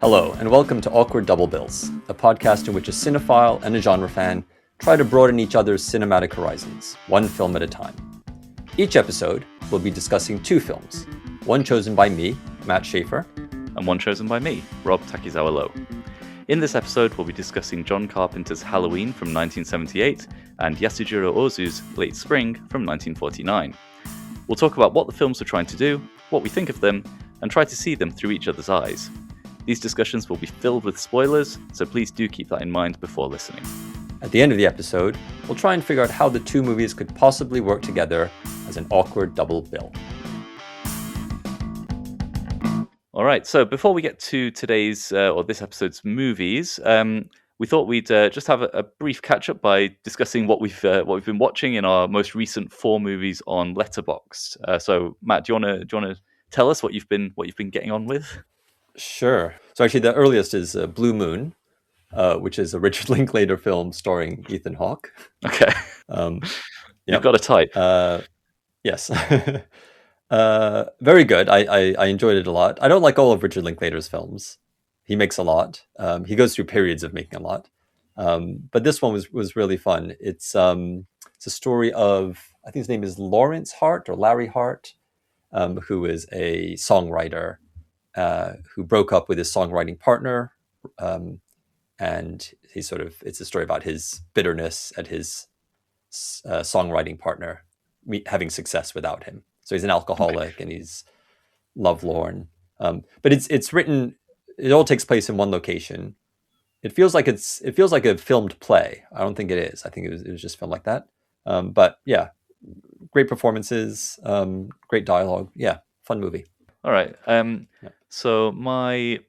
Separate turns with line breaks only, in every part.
Hello, and welcome to Awkward Double Bills, a podcast in which a cinephile and a genre fan try to broaden each other's cinematic horizons, one film at a time. Each episode, we'll be discussing two films, one chosen by me, Matt Schaefer,
and one chosen by me, Rob Takizawa Lowe. In this episode, we'll be discussing John Carpenter's Halloween from 1978 and Yasujirō Ozu's Late Spring from 1949. We'll talk about what the films are trying to do, what we think of them, and try to see them through each other's eyes. These discussions will be filled with spoilers, so please do keep that in mind before listening.
At the end of the episode, we'll try and figure out how the two movies could possibly work together as an awkward double bill.
All right, so before we get to today's or this episode's movies, we thought we'd just have a brief catch-up by discussing what we've been watching in our most recent 4 movies on Letterboxd. So, Matt, do you want to tell us what you've been getting on with?
Sure. So actually, the earliest is Blue Moon, which is a Richard Linklater film starring Ethan Hawke.
Okay. You've got a type.
Yes. Very good. I enjoyed it a lot. I don't like all of Richard Linklater's films. He makes a lot. He goes through periods of making a lot. But this one was really fun. It's a story of, I think his name is Lawrence Hart or Larry Hart, who is a songwriter who broke up with his songwriting partner. And it's a story about his bitterness at his songwriting partner having success without him. So he's an alcoholic and he's lovelorn. But it's written. It all takes place in one location. It feels like a filmed play. I don't think it is. I think it was just filmed like that. But yeah, great performances, great dialogue. Yeah, fun movie.
All right. So my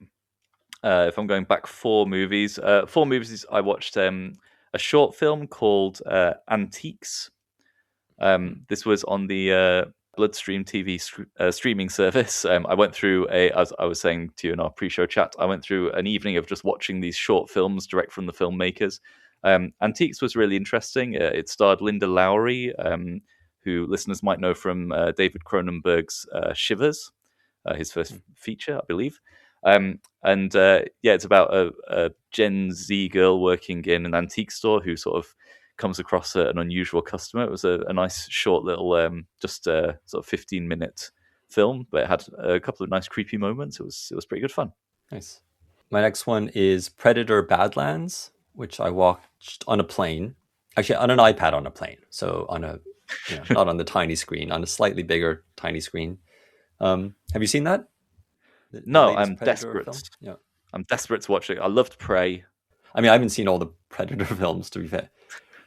if I'm going back 4 movies I watched a short film called Antiques. This was on the Bloodstream TV streaming service. I went through as I was saying to you in our pre-show chat, I went through an evening of just watching these short films direct from the filmmakers. Antiques was really interesting. It starred Linda Lowry, who listeners might know from David Cronenberg's Shivers, his first feature, I believe. It's about a Gen Z girl working in an antique store who sort of comes across an unusual customer. It was a nice short little sort of 15-minute film, but it had a couple of nice creepy moments. It was pretty good fun.
Nice. My next one is Predator Badlands, which I watched on a plane, actually on an iPad on a plane, so on a not on the tiny screen, on a slightly bigger tiny screen. Have you seen that?
No, I'm desperate.
Film? Yeah,
I'm desperate to watch it. I loved Prey.
I mean, I haven't seen all the Predator films, to be fair.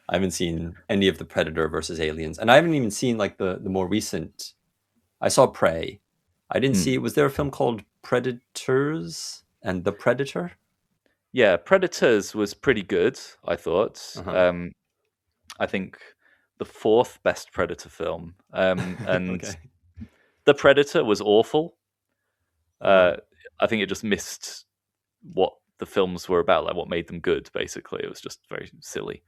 I haven't seen any of the Predator versus Aliens, and I haven't even seen like the more recent. I saw Prey. I didn't see. Was there a film called Predators and the Predator?
Yeah, Predators was pretty good, I thought. I think the 4th best Predator film, and
Okay.
The Predator was awful. I think it just missed what the films were about, like what made them good. Basically, it was just very silly.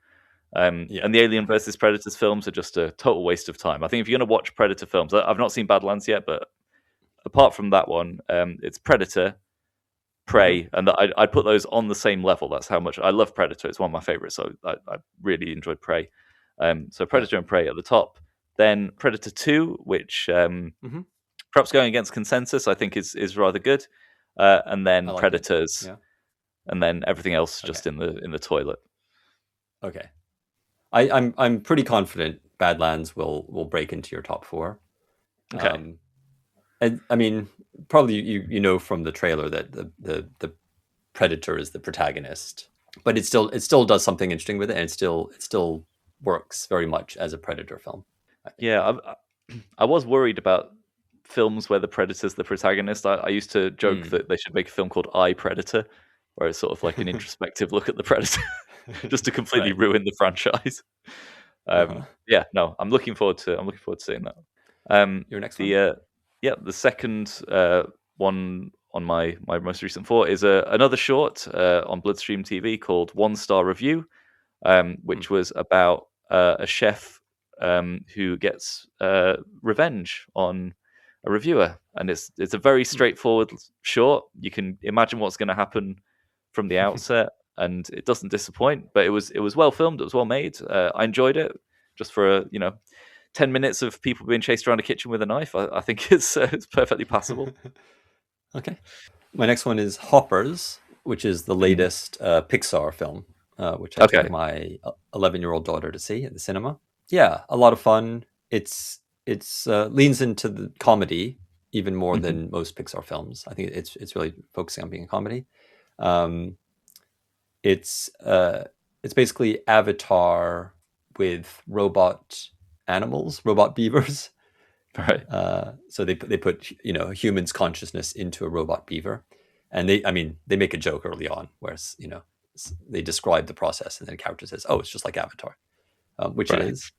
And the Alien versus Predators films are just a total waste of time. I think if you're going to watch Predator films, I've not seen Badlands yet, but apart from that one, it's Predator, Prey, and I'd put those on the same level. That's how much I love Predator. It's one of my favorites, so I really enjoyed Prey. So Predator and Prey at the top. Then Predator 2, which perhaps going against consensus, I think is rather good. And then Predators, and then everything else just in the toilet.
Okay. I'm pretty confident Badlands will break into your top 4.
Okay.
And I mean, probably you know from the trailer that the Predator is the protagonist, but it still does something interesting with it, and it still works very much as a Predator film.
Yeah, I was worried about films where the Predator's the protagonist. I used to joke that they should make a film called I, Predator, where it's sort of like an introspective look at the Predator. Just to completely ruin the franchise. Yeah, no, I'm looking forward to seeing that.
Your next one?
The second one on my most recent 4 is another short on Bloodstream TV called 1 Star Review, which was about a chef who gets revenge on a reviewer, and it's a very straightforward short. You can imagine what's going to happen from the outset, and it doesn't disappoint. But it was well filmed. It was well made. I enjoyed it. Just for 10 minutes of people being chased around a kitchen with a knife, I think it's perfectly passable.
Okay. My next one is Hoppers, which is the latest Pixar film, which I took
Okay.
my 11-year-old daughter to see at the cinema. Yeah, a lot of fun. It's leans into the comedy even more
Mhm.
than most Pixar films. I think it's really focusing on being a comedy. Um, it's basically Avatar with robot animals, robot beavers.
Right.
So they put humans' consciousness into a robot beaver, and they make a joke early on, whereas they describe the process, and then the character says, "Oh, it's just like Avatar," which it
Right.
is.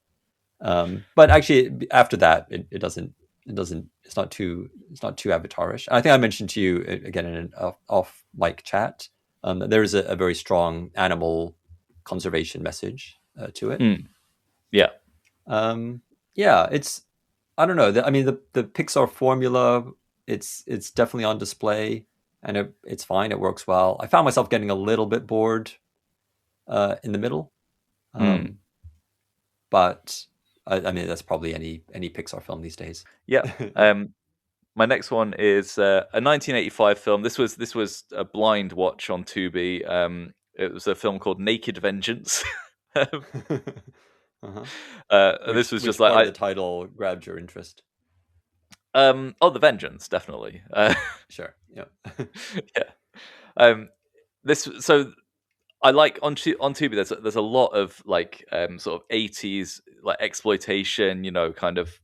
But actually, after that, it's not too Avatarish. I think I mentioned to you again in an off mic chat. There is a very strong animal conservation message to it.
Mm. Yeah.
Yeah, I don't know. The Pixar formula, it's definitely on display, and it's fine. It works well. I found myself getting a little bit bored in the middle,
Mm.
but that's probably any Pixar film these days.
Yeah. My next one is a 1985 film. This was a blind watch on Tubi. It was a film called Naked Vengeance.
Uh-huh.
This
Which
was just
which part of
like
the title grabbed your interest?
the Vengeance, definitely.
Sure. Yeah.
Yeah. Um, this so I like on Tubi. There's a lot of like sort of 80s like exploitation, kind of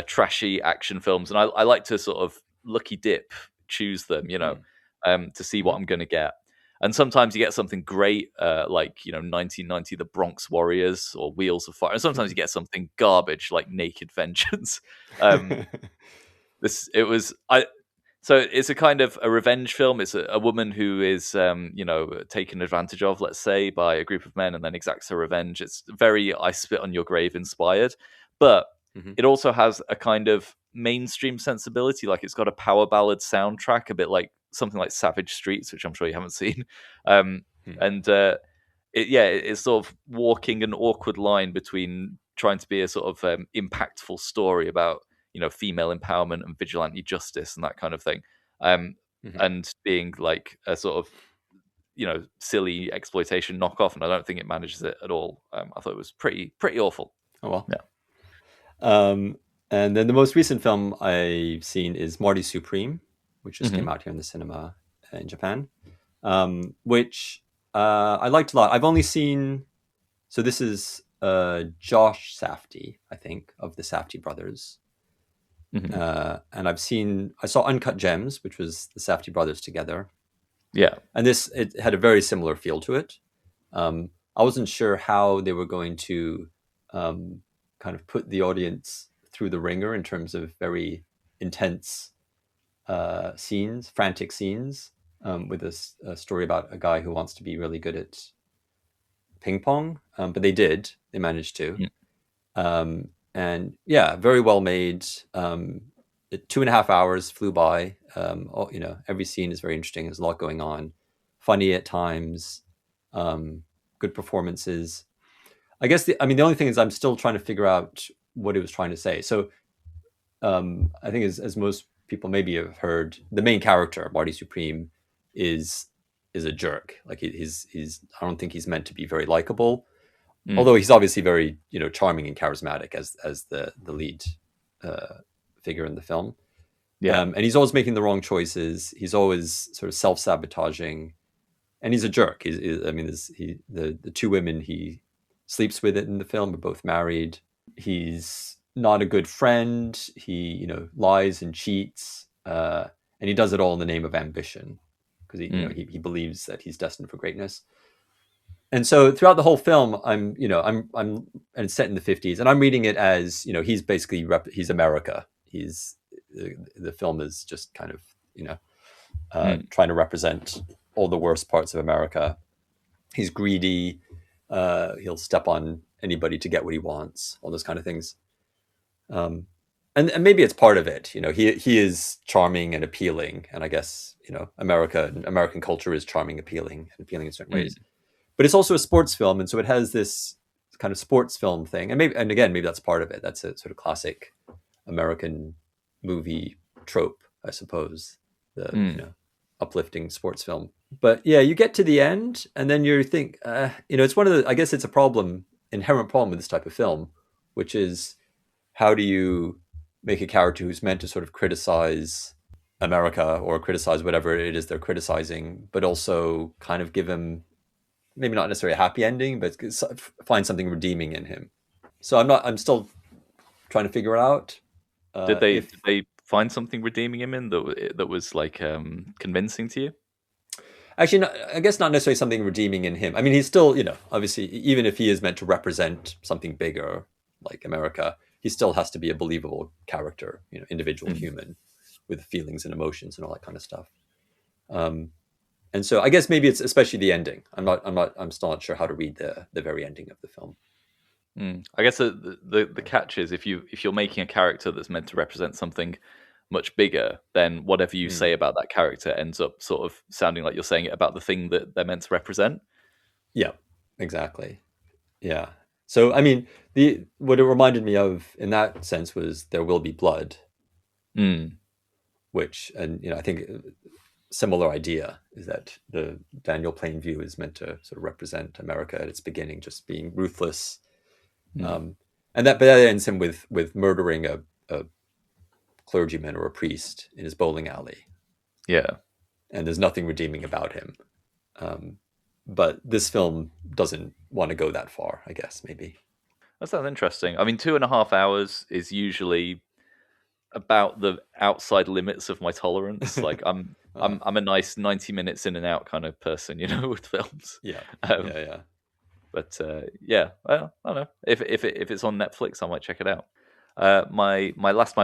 trashy action films, and I like to sort of lucky dip choose them,
Mm.
to see what
Mhm.
I'm going to get. And sometimes you get something great, like 1990, The Bronx Warriors or Wheels of Fire, and sometimes you get something garbage like Naked Vengeance. um, this it was I so it's a kind of a revenge film. It's a woman who is, taken advantage of, let's say, by a group of men, and then exacts her revenge. It's very "I Spit on Your Grave" inspired, but
Mhm.
it also has a kind of mainstream sensibility. Like it's got a power ballad soundtrack, a bit like something like Savage Streets, which I'm sure you haven't seen. Um,
Hmm.
and it's sort of walking an awkward line between trying to be a sort of impactful story about female empowerment and vigilante justice and that kind of thing, um,
Mhm.
and being like a sort of silly exploitation knockoff. And I don't think it manages it at all. I thought it was pretty awful.
Oh well.
Yeah.
Um, and then the most recent film I've seen is Marty Supreme, which just came
Hmm.
out here in the cinema in Japan, which I liked a lot. I've only seen, so this is Josh Safdie, I think, of the Safdie brothers.
Hmm.
And I saw Uncut Gems, which was the Safdie brothers together.
Yeah.
And it had a very similar feel to it. I wasn't sure how they were going to um, kind of put the audience through the ringer in terms of very intense scenes, frantic scenes, with a story about a guy who wants to be really good at ping pong. But they managed to. And yeah, very well made. 2.5 hours flew by. Every scene is very interesting. There's a lot going on, funny at times, good performances. I guess the only thing is I'm still trying to figure out what it was trying to say. So I think as most people maybe have heard, the main character, Marty Supreme, is a jerk. Like he's I don't think he's meant to be very likable,
Mm.
although he's obviously very charming and charismatic as the lead figure in the film.
Yeah.
And he's always making the wrong choices. He's always sort of self-sabotaging, and he's a jerk. The two women he sleeps with in the film are both married. He's not a good friend. He lies and cheats, and he does it all in the name of ambition because
Mm.
he believes that he's destined for greatness. And so throughout the whole film, and it's set in the 50s, and I'm reading it as he's basically he's America. The film is just kind of
Mm.
trying to represent all the worst parts of America. He's greedy. He'll step on anybody to get what he wants. All those kind of things. and maybe it's part of it. He is charming and appealing, and I guess American culture is charming, appealing, and appealing in certain
Mm,
ways. But it's also a sports film, and so it has this kind of sports film thing, and again, maybe that's part of it. That's a sort of classic American movie trope, I suppose. The
mm,
uplifting sports film. But yeah, you get to the end, and then you think, it's one of the. I guess it's a inherent problem with this type of film, which is how do you make a character who's meant to sort of criticize America or criticize whatever it is they're criticizing, but also kind of give him maybe not necessarily a happy ending, but find something redeeming in him. So I'm still trying to figure it out.
did
If
they find something redeeming him in that was like convincing to you?
Actually, I guess not necessarily something redeeming in him. I mean, he's still, obviously, even if he is meant to represent something bigger like America, he still has to be a believable character, individual
Mm.
human with feelings and emotions and all that kind of stuff. Um, and so I guess maybe it's especially the ending. I'm still not sure how to read the very ending of the film.
I guess the catch is if you're making a character that's meant to represent something much bigger, then whatever you
Mm.
say about that character ends up sort of sounding like you're saying it about the thing that they're meant to represent.
Yeah, exactly. Yeah. So I mean, the what it reminded me of in that sense was There Will Be Blood,
Mm.
which, and I think similar idea is that the Daniel Plainview is meant to sort of represent America at its beginning, just being ruthless,
Mm.
um, but that ends him with murdering a clergyman or a priest in his bowling alley,
Yeah.
and there's nothing redeeming about him. Um, but this film doesn't want to go that far, I guess, maybe.
That sounds interesting. I mean, 2.5 hours is usually about the outside limits of my tolerance. Like
uh,
I'm a nice 90 minutes in and out kind of person, with films.
yeah,
Um,
yeah.
but yeah, well, I don't know if it's on Netflix, I might check it out. My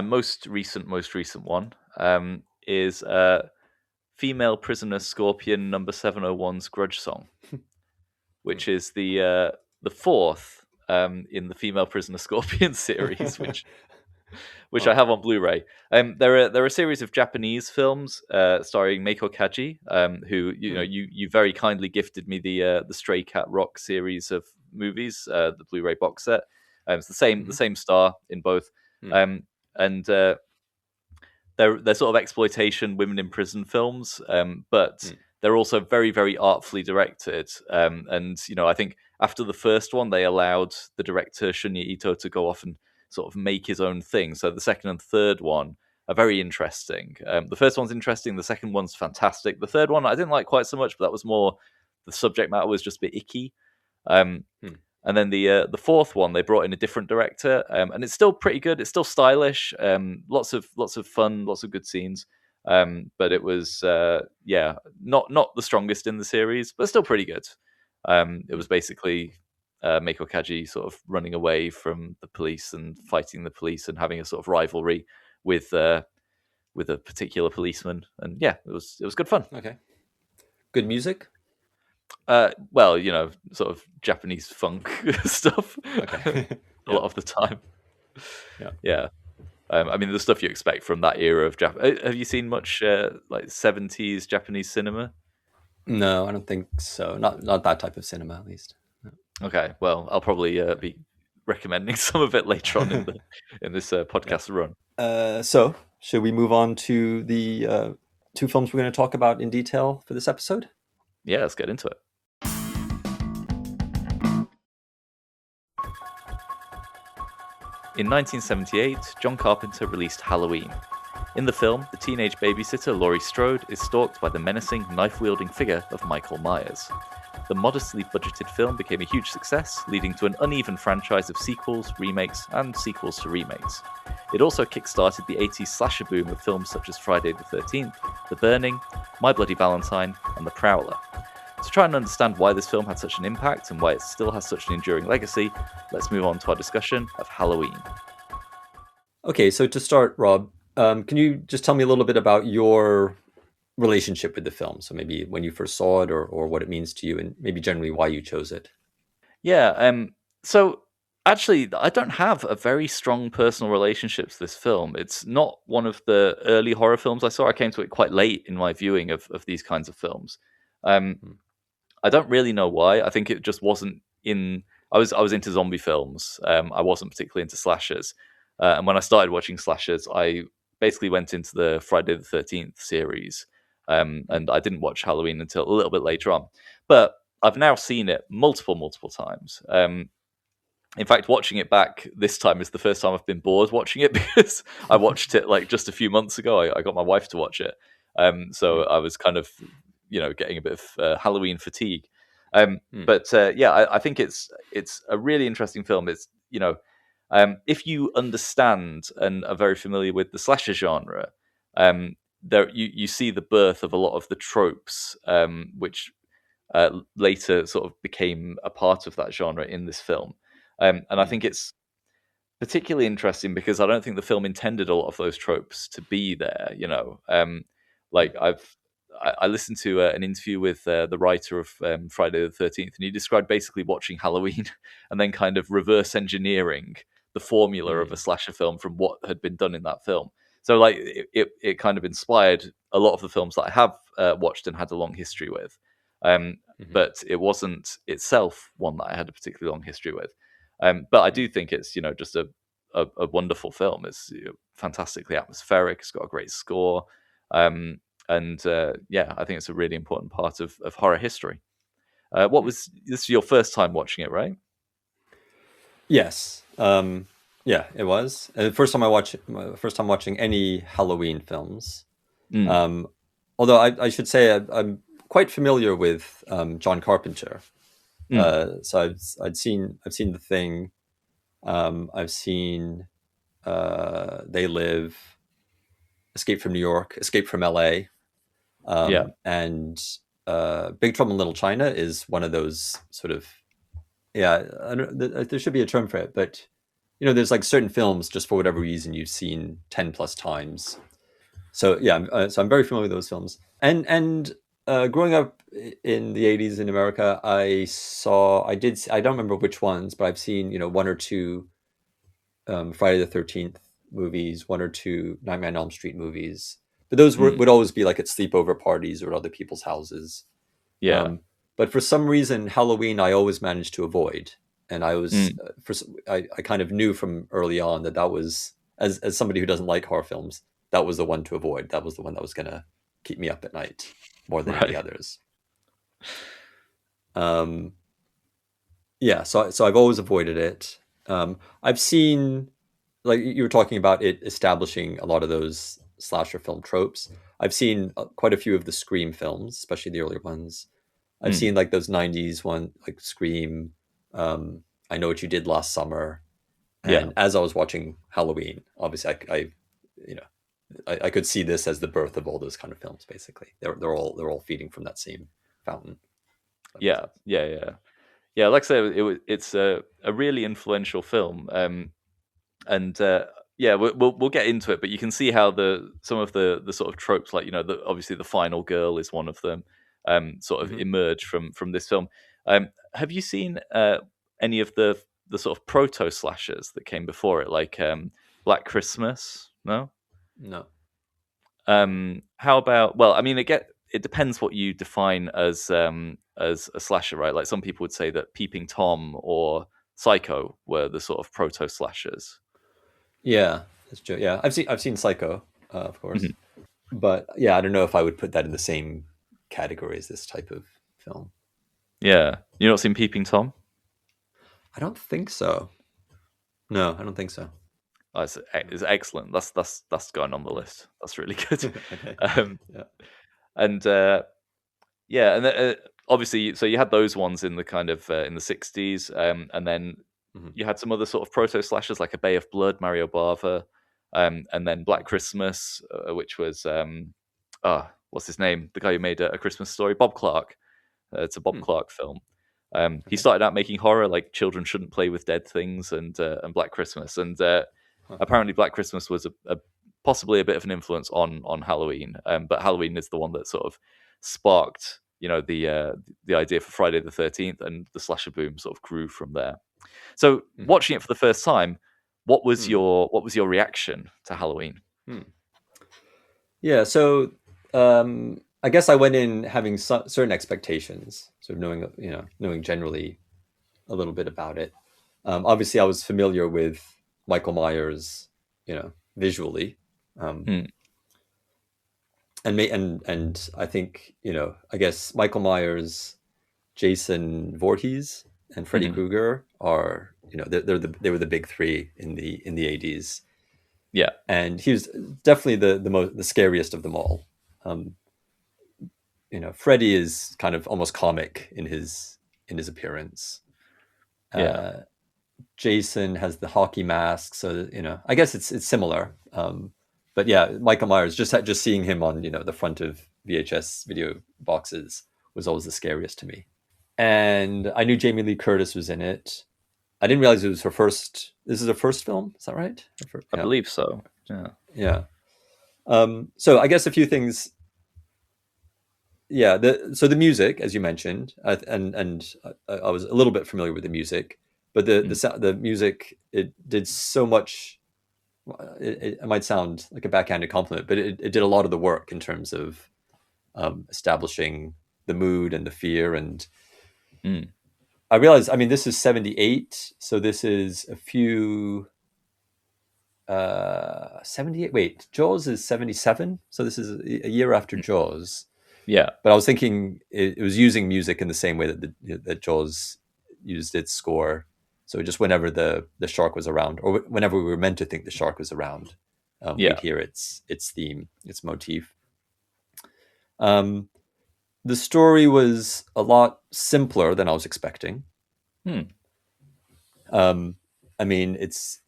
most recent one is female prisoner Scorpion number 701's Grudge Song, which is the fourth in the female prisoner Scorpion series, which I
Oh,
have on Blu-ray. There are a series of Japanese films starring Meiko Kaji, who
hmm,
you very kindly gifted me the Stray Cat Rock series of movies, the Blu-ray box set. It's the
hmm,
same star in both,
hmm,
um, and they're sort of exploitation women in prison films, but
hmm,
they're also very very artfully directed. And I think after the first one, they allowed the director Shunya Ito to go off and sort of make his own thing. So the second and third one are very interesting. The first one's interesting. The second one's fantastic. The third one I didn't like quite so much, but that was more the subject matter was just a bit icky. Um,
hmm,
and then the fourth one, they brought in a different director, and it's still pretty good. It's still stylish. Lots of fun, lots of good scenes. But it was not the strongest in the series, but still pretty good. It
hmm.
was basically Meiko Kaji sort of running away from the police and fighting the police and having a sort of rivalry with uh, with a particular policeman. And yeah, it was good fun.
Okay. Good music.
Well, sort of Japanese funk stuff
Okay.
a
Yeah.
lot of the time.
Yeah.
Yeah. I mean, the stuff you expect from that era of Japan. Have you seen much like 70s Japanese cinema?
No, I don't think so. Not that type of cinema, at least. No.
Okay, well, I'll probably be recommending some of it later on in this
Yeah.
podcast run.
So, should we move on to the two films we're going to talk about in detail for this episode?
Yeah, let's get into it. In 1978, John Carpenter released Halloween. In the film, the teenage babysitter Laurie Strode is stalked by the menacing, knife-wielding figure of Michael Myers. The modestly budgeted film became a huge success, leading to an uneven franchise of sequels, remakes, and sequels to remakes. It also kick-started the 80s slasher boom with films such as Friday the 13th, The Burning, My Bloody Valentine, and The Prowler. To try and understand why this film had such an impact and why it still has such an enduring legacy, let's move on to our discussion of Halloween.
Okay, so to start, Rob, can you just tell me a little bit about your relationship with the film? So maybe when you first saw it, or what it means to you, and maybe generally why you chose it.
Yeah, so Actually, I don't have a very strong personal relationship to this film. It's not one of the early horror films I saw. I came to it quite late in my viewing of these kinds of films. Um,
Hmm.
I don't really know why. I think it just wasn't in. I was into zombie films. I wasn't particularly into slashers, and when I started watching slashers, I basically went into the Friday the 13th series,
Hmm.
and I didn't watch Halloween until a little bit later on. But I've now seen it multiple times. In fact, watching it back this time is the first time I've been bored watching it because I watched it like just a few months ago. I got my wife to watch it, so
Hmm.
I was kind of, getting a bit of Halloween fatigue.
Hmm.
But yeah, I think it's a really interesting film. It's if you understand and are very familiar with the slasher genre, there you see the birth of a lot of the tropes, which later sort of became a part of that genre in this film. And I
Hmm.
think it's particularly interesting because I don't think the film intended a lot of those tropes to be there. Like I listened to an interview with the writer of Friday the 13th, and he described basically watching Halloween and then kind of reverse engineering the formula of a
Hmm.
slasher film from what had been done in that film. So like it kind of inspired a lot of the films that I have watched and had a long history with. Um,
Hmm.
but it wasn't itself one that I had a particularly long history with. But I do think it's just a wonderful film. It's fantastically atmospheric. It's got a great score, and yeah, I think it's a really important part of horror history. What
Hmm.
was this? Your first time watching it, right?
Yes. Yeah, it was. First time watching any Halloween films.
Mm,
Um, Although I should say I'm quite familiar with John Carpenter.
mm,
So I've seen The Thing. I've seen They Live, Escape from New York, Escape from L.A.
yeah,
And Big Trouble in Little China is one of those sort of, yeah. I don't, there should be a term for it, but there's like certain films just for whatever reason you've seen 10 plus times. So yeah, so I'm very familiar with those films. And growing up in the '80s in America, I don't remember which ones, but I've seen one or two Friday the 13th movies, one or two Nightmare on Elm Street movies. But those
mm,
would always be like at sleepover parties or at other people's houses.
yeah,
Um, but for some reason, Halloween I always managed to avoid, and I was
mm,
I kind of knew from early on that was, as somebody who doesn't like horror films, that was the one to avoid. That was the one that was gonna keep me up at night more than any
right,
others. Um, yeah, so I've always avoided it. I've seen, like you were talking about, it establishing a lot of those slasher film tropes. I've seen quite a few of the Scream films, especially the earlier ones. I've
mm,
seen like those '90s one, like Scream. I Know What You Did Last Summer.
yeah,
And as I was watching Halloween, obviously you know, I could see this as the birth of all those kind of films. Basically, they're all feeding from that same fountain. If that makes
yeah,
sense.
yeah, yeah, yeah. Like I say, it's a really influential film. And yeah, we'll get into it, but you can see how some of the sort of tropes, like obviously the final girl is one of them, sort of
Hmm.
emerge from this film. Have you seen any of the sort of proto slashers that came before it, like Black Christmas? No.
No.
How about? Well, I mean, it depends what you define as a slasher, right? Like some people would say that Peeping Tom or Psycho were the sort of proto slashers.
Yeah, that's true. Yeah, I've seen Psycho, of course, but yeah, I don't know if I would put that in the same category as this type of film.
Yeah. You not seen Peeping Tom?
I don't think so. No, I don't think so.
Oh, it's excellent. That's going on the
Yeah.
list. That's really good.
Okay.
Um,
Yeah.
and yeah, and obviously, so you had those ones in the kind of in the '60s, and then
Hmm.
you had some other sort of proto slashers like A Bay of Blood, Mario Bava, and then Black Christmas, which was what's his name? The guy who made A Christmas Story, Bob Clark. It's a Bob
Hmm.
Clark film. He
Okay.
started out making horror, like Children Shouldn't Play with Dead Things and Black Christmas, and
Huh.
apparently Black Christmas was possibly a bit of an influence on Halloween, but Halloween is the one that sort of sparked the idea for Friday the 13th, and the slasher boom sort of grew from there. So
Mhm.
watching it for the first time,
Hmm.
what was your reaction to Halloween?
Hmm. Yeah, so I guess I went in having certain expectations, sort of knowing, knowing generally a little bit about it. Obviously, I was familiar with Michael Myers, visually, um,
Mm,
and I think, I guess Michael Myers, Jason Voorhees, and Freddy
mhm.
Krueger are, they were the big three in the 80s,
Yeah,
and he was definitely the scariest of them all. Um, Freddy is kind of almost comic in his appearance.
yeah,
Uh, Jason has the hockey mask, so I guess it's similar. But yeah, Michael Myers, just seeing him on the front of VHS video boxes was always the scariest to me. And I knew Jamie Lee Curtis was in it. I didn't realize it was her first. This is her first film. Is that right?
I
Yeah,
believe so. Yeah.
yeah. So I guess a few things. Yeah, so the music, as you mentioned, I was a little bit familiar with the music, but
Mm,
the music, it did so much. It might sound like a backhanded compliment, but it did a lot of the work in terms of establishing the mood and the fear. And
mm.
I realized, I mean, this is 78, so this is a few 78. Wait, Jaws is 77, so this is a year after Jaws.
Yeah,
But I was thinking it was using music in the same way that that Jaws used its score. So just whenever the shark was around, or whenever we were meant to think the shark was around, we'd
yeah.
hear its theme, its motif. Um, the story was a lot simpler than I was expecting.
Hmm.
Um, I mean, it's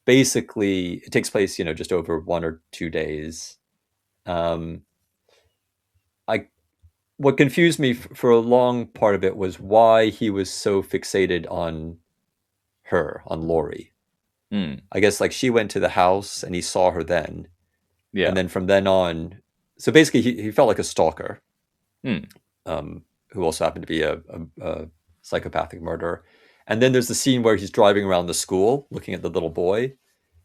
basically, it takes place, just over 1 or 2 days. Um, I What confused me for a long part of it was why he was so fixated on her, on Lori.
Mm.
I guess like she went to the house and he saw her then, and
Yeah.
then from then on, so basically he felt like a stalker,
Mm.
who also happened to be a psychopathic murderer. And then there's the scene where he's driving around the school looking at the little boy,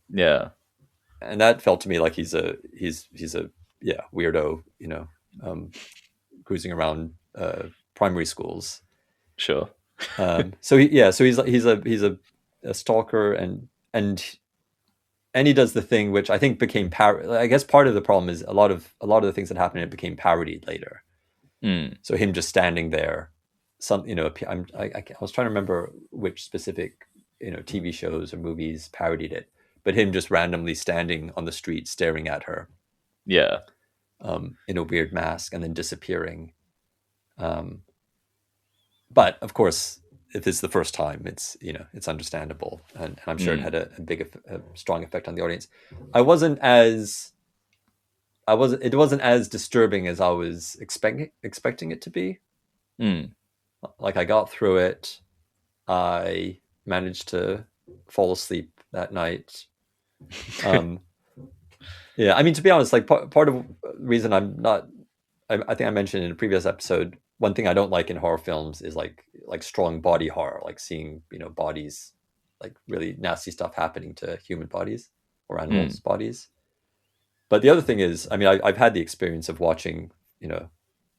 Yeah.
and that felt to me like he's a, yeah, weirdo, um, cruising around primary schools.
Sure.
So he's a stalker, and he does the thing which I think became I guess part of the problem is a lot of the things that happened, it became parodied later.
Mm.
So him just standing there, I was trying to remember which specific TV shows or movies parodied it, but him just randomly standing on the street staring at her,
Yeah.
in a weird mask and then disappearing. Um, but of course, if it's the first time, it's understandable, and I'm sure it
Mm.
had a strong effect on the audience. I wasn't as I wasn't It wasn't as disturbing as I was expecting it to be.
Mm.
Like I got through it. I managed to fall asleep that night. Um, yeah, I mean, to be honest, like part of the reason I'm not, I think I mentioned in a previous episode, one thing I don't like in horror films is like strong body horror, like seeing bodies, like really nasty stuff happening to human bodies or
Mm.
animals' bodies. But the other thing is, I mean, I've had the experience of watching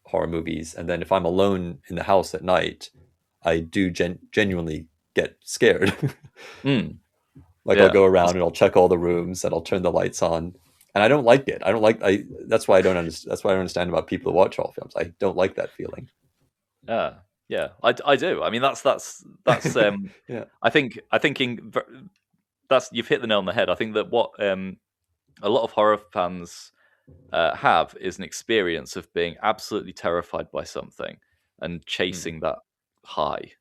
horror movies, and then if I'm alone in the house at night, I do genuinely get scared.
Mm.
Like I'll
Yeah.
go around and I'll check all the rooms and I'll turn the lights on. And I don't like it. I don't like I That's why I don't understand. That's why I don't understand about people who watch horror films. I don't like that feeling.
Yeah. Yeah. I do. I mean, that's
Yeah.
I think that's you've hit the nail on the head. I think that what a lot of horror fans have is an experience of being absolutely terrified by something and
Mm,
chasing that high.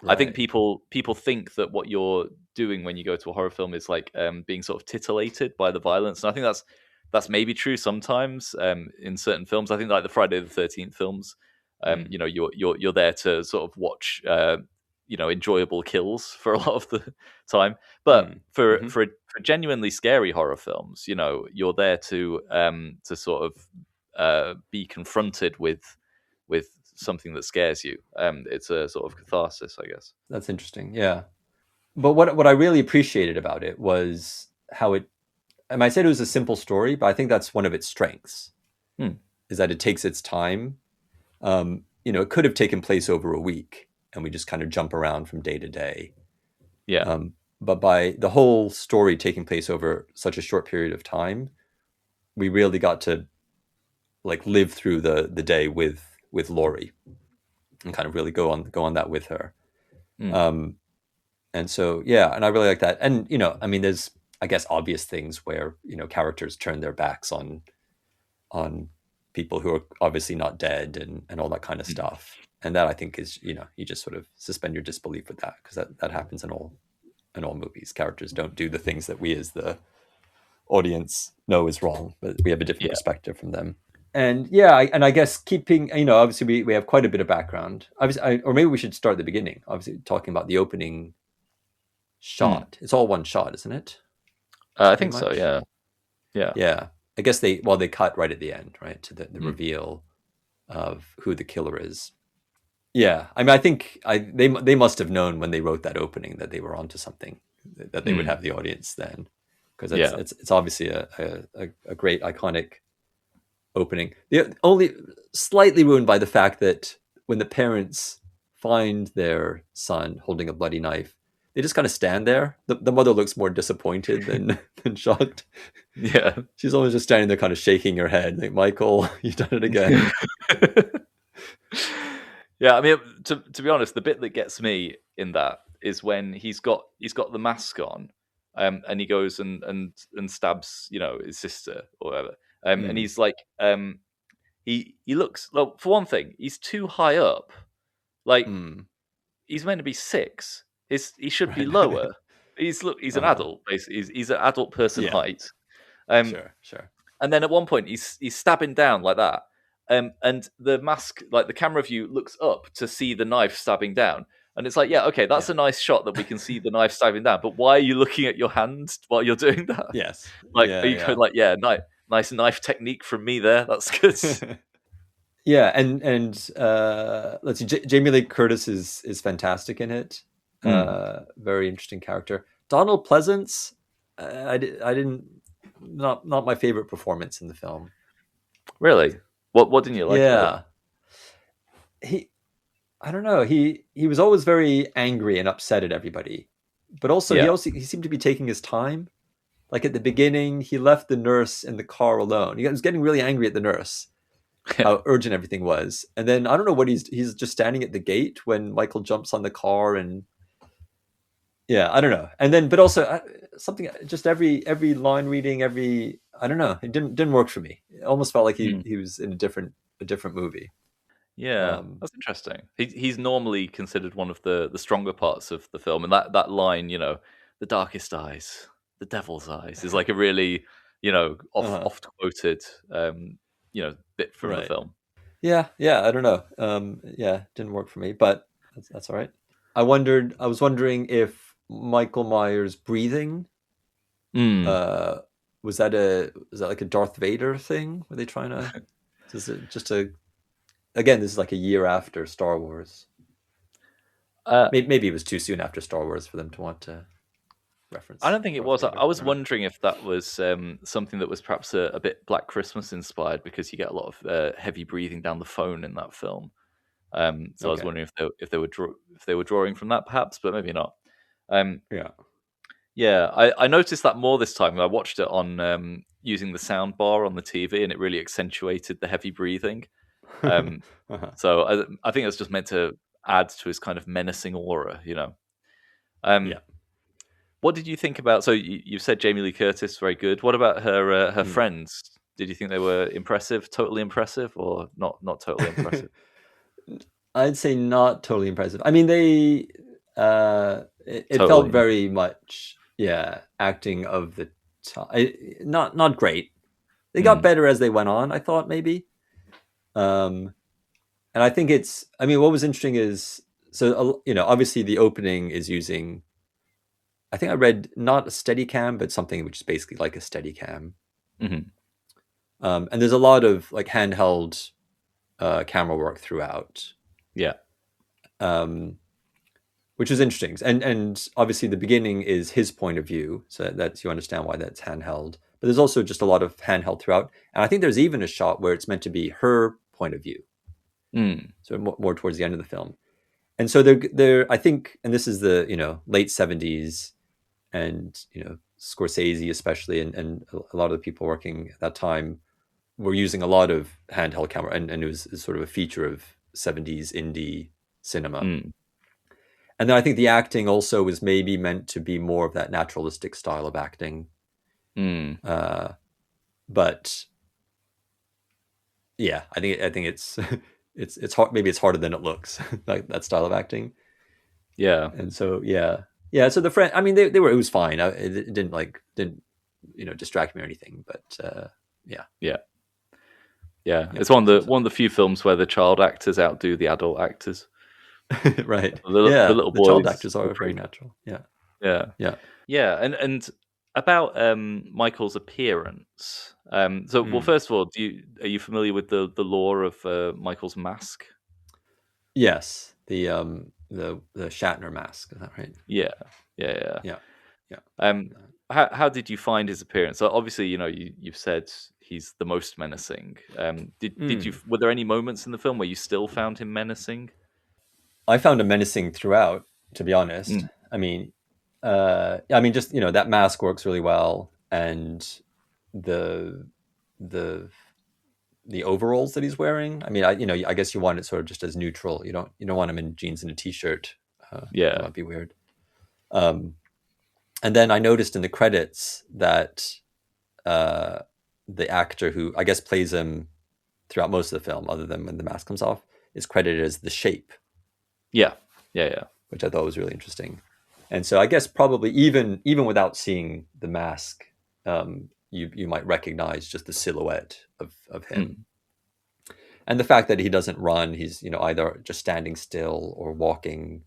I think
right.
people think that what you're doing when you go to a horror film is like being sort of titillated by the violence, and I think that's maybe true sometimes in certain films. I think like the Friday the 13th films,
Mm,
you're there to sort of watch enjoyable kills for a lot of the time, but
mm,
for
hmm.
for genuinely scary horror films, you're there to sort of be confronted with something that scares you. It's a sort of catharsis, I guess.
That's interesting. Yeah. But what I really appreciated about it was how it. I might say it was a simple story, but I think that's one of its strengths.
Hmm.
Is that it takes its time. It could have taken place over a week, and we just kind of jump around from day to day.
Yeah.
But by the whole story taking place over such a short period of time, we really got to like live through the day with Laurie and kind of really go on that with her.
Mm.
And so yeah, and I really like that. And I mean, there's I guess obvious things where characters turn their backs on people who are obviously not dead and all that kind of stuff. And that I think is you just sort of suspend your disbelief with that because that happens in all movies. Characters don't do the things that we as the audience know is wrong, but we have a different
Yeah.
perspective from them. And yeah, I guess keeping obviously we have quite a bit of background. Obviously, or maybe we should start at the beginning. Obviously, talking about the opening shot. It's all one shot, isn't it?
I
Pretty
think so.
much.
Yeah. Yeah.
Yeah. I guess they cut right at the end, right, to the reveal of who the killer is. Yeah, I mean, I think they must have known when they wrote that opening that they were onto something, that they would have the audience then, because it's obviously a great iconic opening. The only slightly ruined by the fact that when the parents find their son holding a bloody knife, they just kind of stand there. The mother looks more disappointed than shocked.
Yeah.
She's always just standing there, kind of shaking her head, like, Michael, you've done it again.
Yeah, I mean, to be honest, the bit that gets me in that is when he's got the mask on, and he goes and stabs his sister or whatever, and he's like, he looks, well, for one thing, he's too high up, like he's meant to be 6. He should be lower. He's an adult, basically. He's an adult person height.
Sure.
And then at one point he's stabbing down like that. And the mask, like the camera view, looks up to see the knife stabbing down. And it's like, yeah, okay, that's a nice shot that we can see the knife stabbing down. But why are you looking at your hand while you're doing that?
Yes.
Like, are you going like, nice knife technique from me there? That's good.
Yeah, and let's see, Jamie Lee Curtis is fantastic in it. Very interesting character. Donald Pleasance, I didn't not my favorite performance in the film.
Really? What didn't you like?
Yeah, I don't know. He was always very angry and upset at everybody, but also he seemed to be taking his time. Like at the beginning, he left the nurse in the car alone. He was getting really angry at the nurse, how urgent everything was. And then I don't know what he's just standing at the gate when Michael jumps on the car, and I don't know. And then, but also something, just every line reading, I don't know. It didn't work for me. It almost felt like he was in a different movie.
Yeah, that's interesting. He's normally considered one of the stronger parts of the film, and that line, the darkest eyes, the devil's eyes, is like a really, oft quoted, bit from the film.
Yeah, I don't know. Didn't work for me, but that's all right. I was wondering if Michael Myers' breathing, was that like a Darth Vader thing? Were they trying to? Again, this is like a year after Star Wars. Maybe it was too soon after Star Wars for them to want to reference.
I don't think it was.
Vader.
I was wondering if that was something that was perhaps a bit Black Christmas inspired, because you get a lot of heavy breathing down the phone in that film. So I was wondering if they were drawing from that, perhaps, but maybe not. Yeah. I noticed that more this time. I watched it on using the sound bar on the TV, and it really accentuated the heavy breathing. So I think it's just meant to add to his kind of menacing aura, What did you think about? So you said Jamie Lee Curtis, very good. What about her friends? Did you think they were impressive, totally impressive, or not totally impressive?
I'd say not totally impressive. I mean, it
Totally.
felt very much acting of the time. Not great. They got better as they went on, I thought, maybe. And I think what was interesting is, so obviously the opening is using, I think I read, not a Steadicam, but something which is basically like a Steadicam. And there's a lot of like handheld camera work throughout,
Yeah.
um, which is interesting. And obviously the beginning is his point of view, so that's you understand why that's handheld. But there's also just a lot of handheld throughout, and I think there's even a shot where it's meant to be her point of view,
Mm.
so more towards the end of the film. And so they're I think, and this is the late '70s, and Scorsese especially, and a lot of the people working at that time were using a lot of handheld camera, and it was sort of a feature of '70s indie cinema.
Mm.
And then I think the acting also was maybe meant to be more of that naturalistic style of acting.
Mm.
But yeah, I think it's it's hard. Maybe it's harder than it looks, like that style of acting.
Yeah.
And so yeah. So the friend, I mean, they were, it was fine. It didn't distract me or anything. But yeah,
Yeah. Yeah.
yeah.
It's one
So,
of the few films where the child actors outdo the adult actors.
right.
The
Yeah,
little
the child
boys
actors
are
are very
pretty.
natural. Yeah,
Yeah.
yeah.
Yeah, and about Michael's appearance. So, well,
Mm.
first of all, are you familiar with the lore of Michael's mask?
Yes, the Shatner mask. Is that right?
Yeah, yeah, yeah.
Yeah, yeah.
Um, how did you find his appearance? So obviously, you've said he's the most menacing. Did you
Mm.
were there any moments in the film where you still found him menacing?
I found him menacing throughout, to be honest.
Mm,
I mean, just that mask works really well, and the the the overalls that he's wearing. I mean, I guess you want it sort of just as neutral. You don't want him in jeans and a t-shirt. That
yeah,
might be weird. Um, and then I noticed in the credits that uh, the actor who I guess plays him throughout most of the film, other than when the mask comes off, is credited as the Shape,
yeah, yeah, yeah.
which I thought was really interesting. And so I guess probably even without seeing the mask, you might recognize just the silhouette of him.
Mm,
And the fact that he doesn't run, he's either just standing still or walking.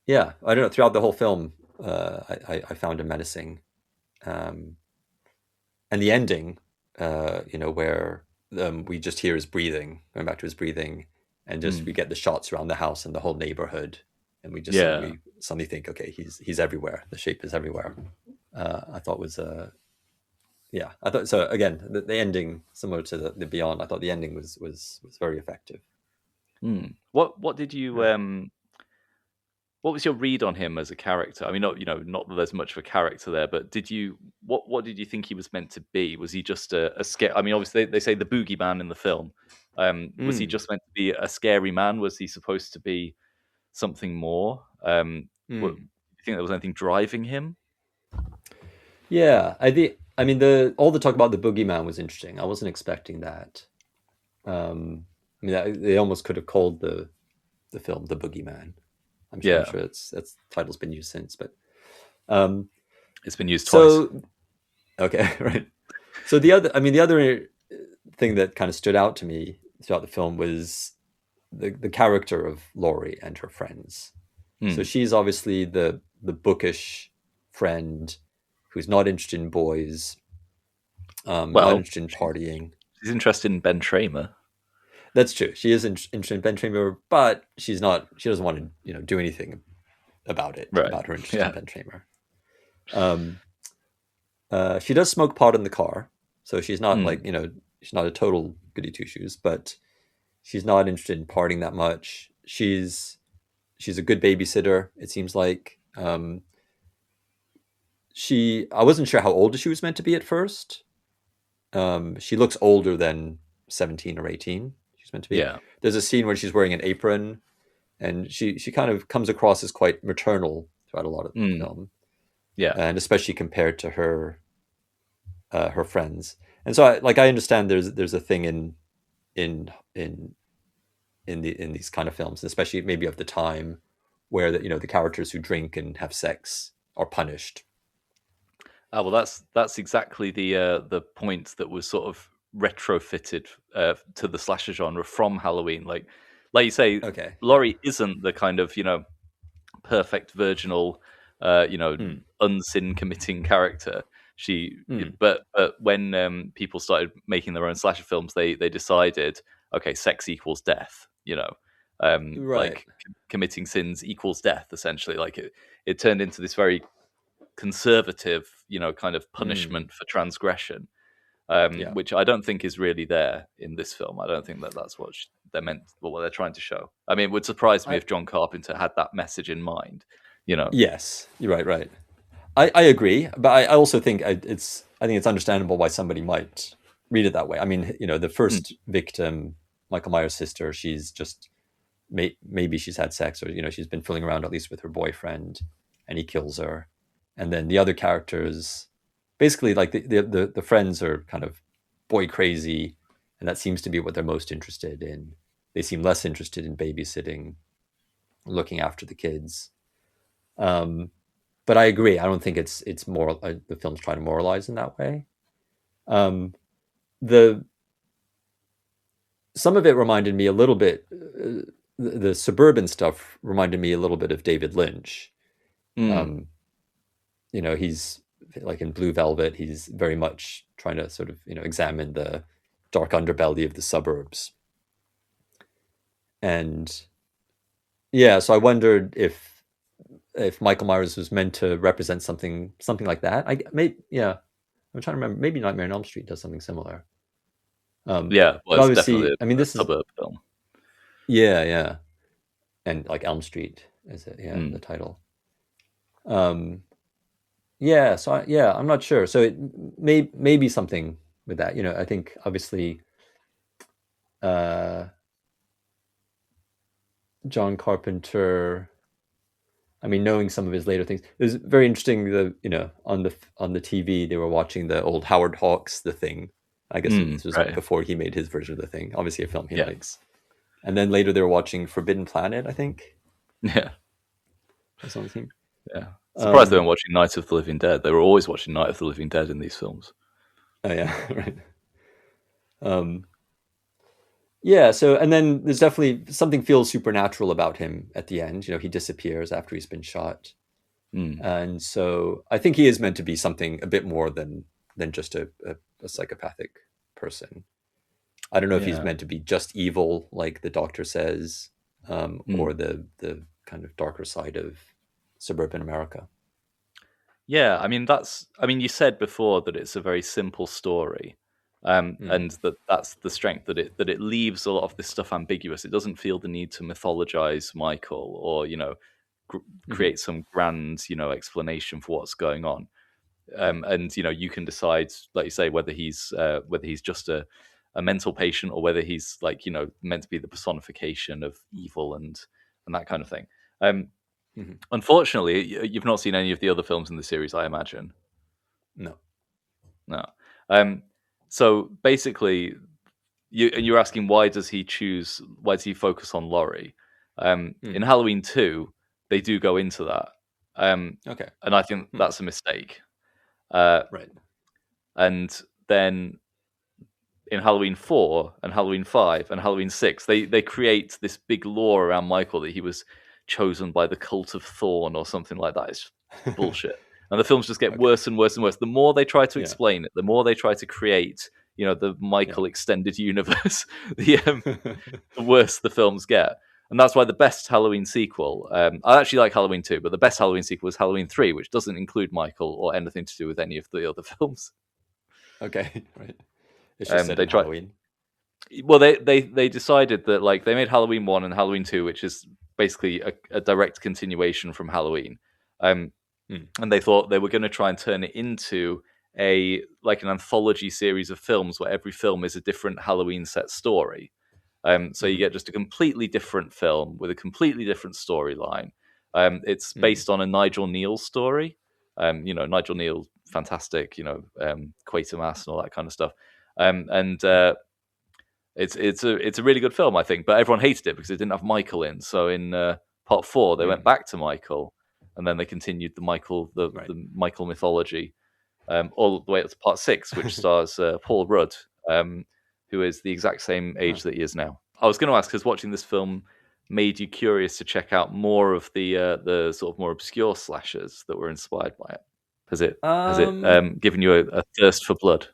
Yeah, I don't know. Throughout the whole film, I found him menacing, um, and the ending, where we just hear his breathing, going back to his breathing, and just we
mm,
get the shots around the house and the whole neighborhood, and we just
yeah.
suddenly think, okay, he's everywhere. The Shape is everywhere. I thought was yeah. I thought so. Again, the ending, similar to the Beyond, I thought the ending was very effective.
Mm. What did you
Yeah.
What was your read on him as a character? I mean, not that there's much of a character there, but what did you think he was meant to be? Was he just a scare? I mean, obviously they say the boogeyman in the film. Was he
Mm,
just meant to be a scary man? Was he supposed to be something more? Do
mm.
you think there was anything driving him?
Yeah, I mean, the all the talk about the boogeyman was interesting. I wasn't expecting that. I mean, they almost could have called the film "The Boogeyman." I'm
Yeah,
sure that's title's been used since, but um,
it's been used twice.
so okay, right. So the other thing that kind of stood out to me throughout the film was the character of Laurie and her friends. So
Hmm.
she's obviously the bookish friend who's not interested in boys, not
Well,
interested in
she's
partying.
she's interested in Ben Tramer.
That's true. She is interested in Ben Tramer, but she's not. She doesn't want to, do anything about it,
Right.
about her interest in
Yeah.
Ben Tramer. Um, she does smoke pot in the car, so she's not
Hmm.
like she's not a total goody two shoes, but she's not interested in partying that much. She's a good babysitter. It seems like I wasn't sure how old she was meant to be at first. She looks older than 17 or 18. She's meant to be.
Yeah.
There's a scene where she's wearing an apron, and she kind of comes across as quite maternal throughout a lot of the
Hmm.
film,
Yeah.
and especially compared to her friends. And so I understand there's a thing in in in these kind of films, especially maybe of the time, where the characters who drink and have sex are punished.
Ah, well, that's exactly the point that was sort of retrofitted to the slasher genre from Halloween. Like you say,
Okay, yeah.
Laurie isn't the kind of perfect virginal,
Mm,
unsin committing character.
mm,
But when people started making their own slasher films, they decided. okay, sex equals death,
Right.
like committing sins equals death, essentially. Like it turned into this very conservative, kind of
Mm,
punishment for transgression,
yeah.
which I don't think is really there in this film. I don't think that that's what they're meant, what they're trying to show. I mean, it would surprise me
I
if John Carpenter had that message in mind, you know.
Yes, you're right. Right. I agree, but I also think I think it's understandable why somebody might read it that way. I mean, the
Mm,
first victim, Michael Myers' sister, she's just maybe she's had sex, or she's been fooling around at least with her boyfriend, and he kills her. And then the other characters, basically, like the friends are kind of boy crazy, and that seems to be what they're most interested in. They seem less interested in babysitting, looking after the kids. Um, but I agree. I don't think it's moral. The film's trying to moralize in that way. Um, the Some of it reminded me a little bit. The suburban stuff reminded me a little bit of David Lynch.
mm,
Um, he's like in Blue Velvet. He's very much trying to sort of examine the dark underbelly of the suburbs. And yeah, so I wondered if Michael Myers was meant to represent something like that. Yeah, I'm trying to remember. Maybe Nightmare on Elm Street does something similar.
yeah, well,
But
it's definitely
obviously, I mean,
a
this is
suburb film.
yeah, yeah, and like Elm Street is it? Yeah, the
Mm,
title. Um, yeah, so yeah, I'm not sure. So it may be something with that. I think obviously, uh, John Carpenter. I mean, knowing some of his later things, it was very interesting. On the TV, they were watching the old Howard Hawks The Thing. I guess this was
right.
before he made his version of The Thing. Obviously, a film he
Yeah.
likes. And then later they were watching Forbidden Planet, I think,
Yeah.
was on the team.
Yeah. Surprised they weren't
Um,
watching Night of the Living Dead. They were always watching Night of the Living Dead in these films.
oh yeah, right. Um, yeah. So, and then there's definitely something feels supernatural about him at the end. He disappears after he's been shot,
Mm,
and so I think he is meant to be something a bit more than just a psychopathic person. I don't know if he's
yeah.
meant to be just evil, like the doctor says,
Mm.
or the kind of darker side of suburban America.
Yeah, I mean you said before that it's a very simple story.
Mm,
And that's the strength that it leaves a lot of this stuff ambiguous. It doesn't feel the need to mythologize Michael or, gr-
hmm
create some grand, explanation for what's going on. And you can decide, like you say, whether he's just a mental patient or whether he's like, meant to be the personification of evil and that kind of thing. Um,
hmm
Unfortunately, you've not seen any of the other films in the series, I imagine.
No.
No. Um, so basically, you're asking why does he focus on Laurie? In
Mm,
Halloween 2, they do go into that.
okay.
And I think
Hmm.
that's a mistake. Uh,
Right.
and then in Halloween 4 and Halloween 5 and Halloween 6, they create this big lore around Michael that he was chosen by the cult of Thorn or something like that. It's bullshit. And the films just get
Okay.
worse and worse and worse. The more they try to
Yeah.
explain it, the more they try to create, the
Yeah.
Michael extended universe, the worse the films get. And that's why the best Halloween sequel, I actually like Halloween 2, but the best Halloween sequel is Halloween 3, which doesn't include Michael or anything to do with any of the other films.
Okay. Right. It's just set
They
in
try,
Halloween.
well, they decided that like they made Halloween 1 and Halloween 2, which is basically a direct continuation from Halloween. Um,
Mm,
and they thought they were going to try and turn it into an anthology series of films where every film is a different Halloween set story. So you
hmm
get just a completely different film with a completely different storyline. It's
mm,
based on a Nigel Neal story. Nigel Neal, fantastic. Quatermass and all that kind of stuff. And
mm,
it's a really good film, I think, but everyone hated it because it didn't have Michael in. So in part 4, they went
mm.
back to Michael, and then they continued
Right.
the Michael mythology all the way up to part 6, which stars Paul Rudd, who is the exact same
Huh.
age that he is now. I was going to ask, has watching this film made you curious to check out more of the sort of more obscure slashers that were inspired by it? Has it
Um,
given you a thirst for blood?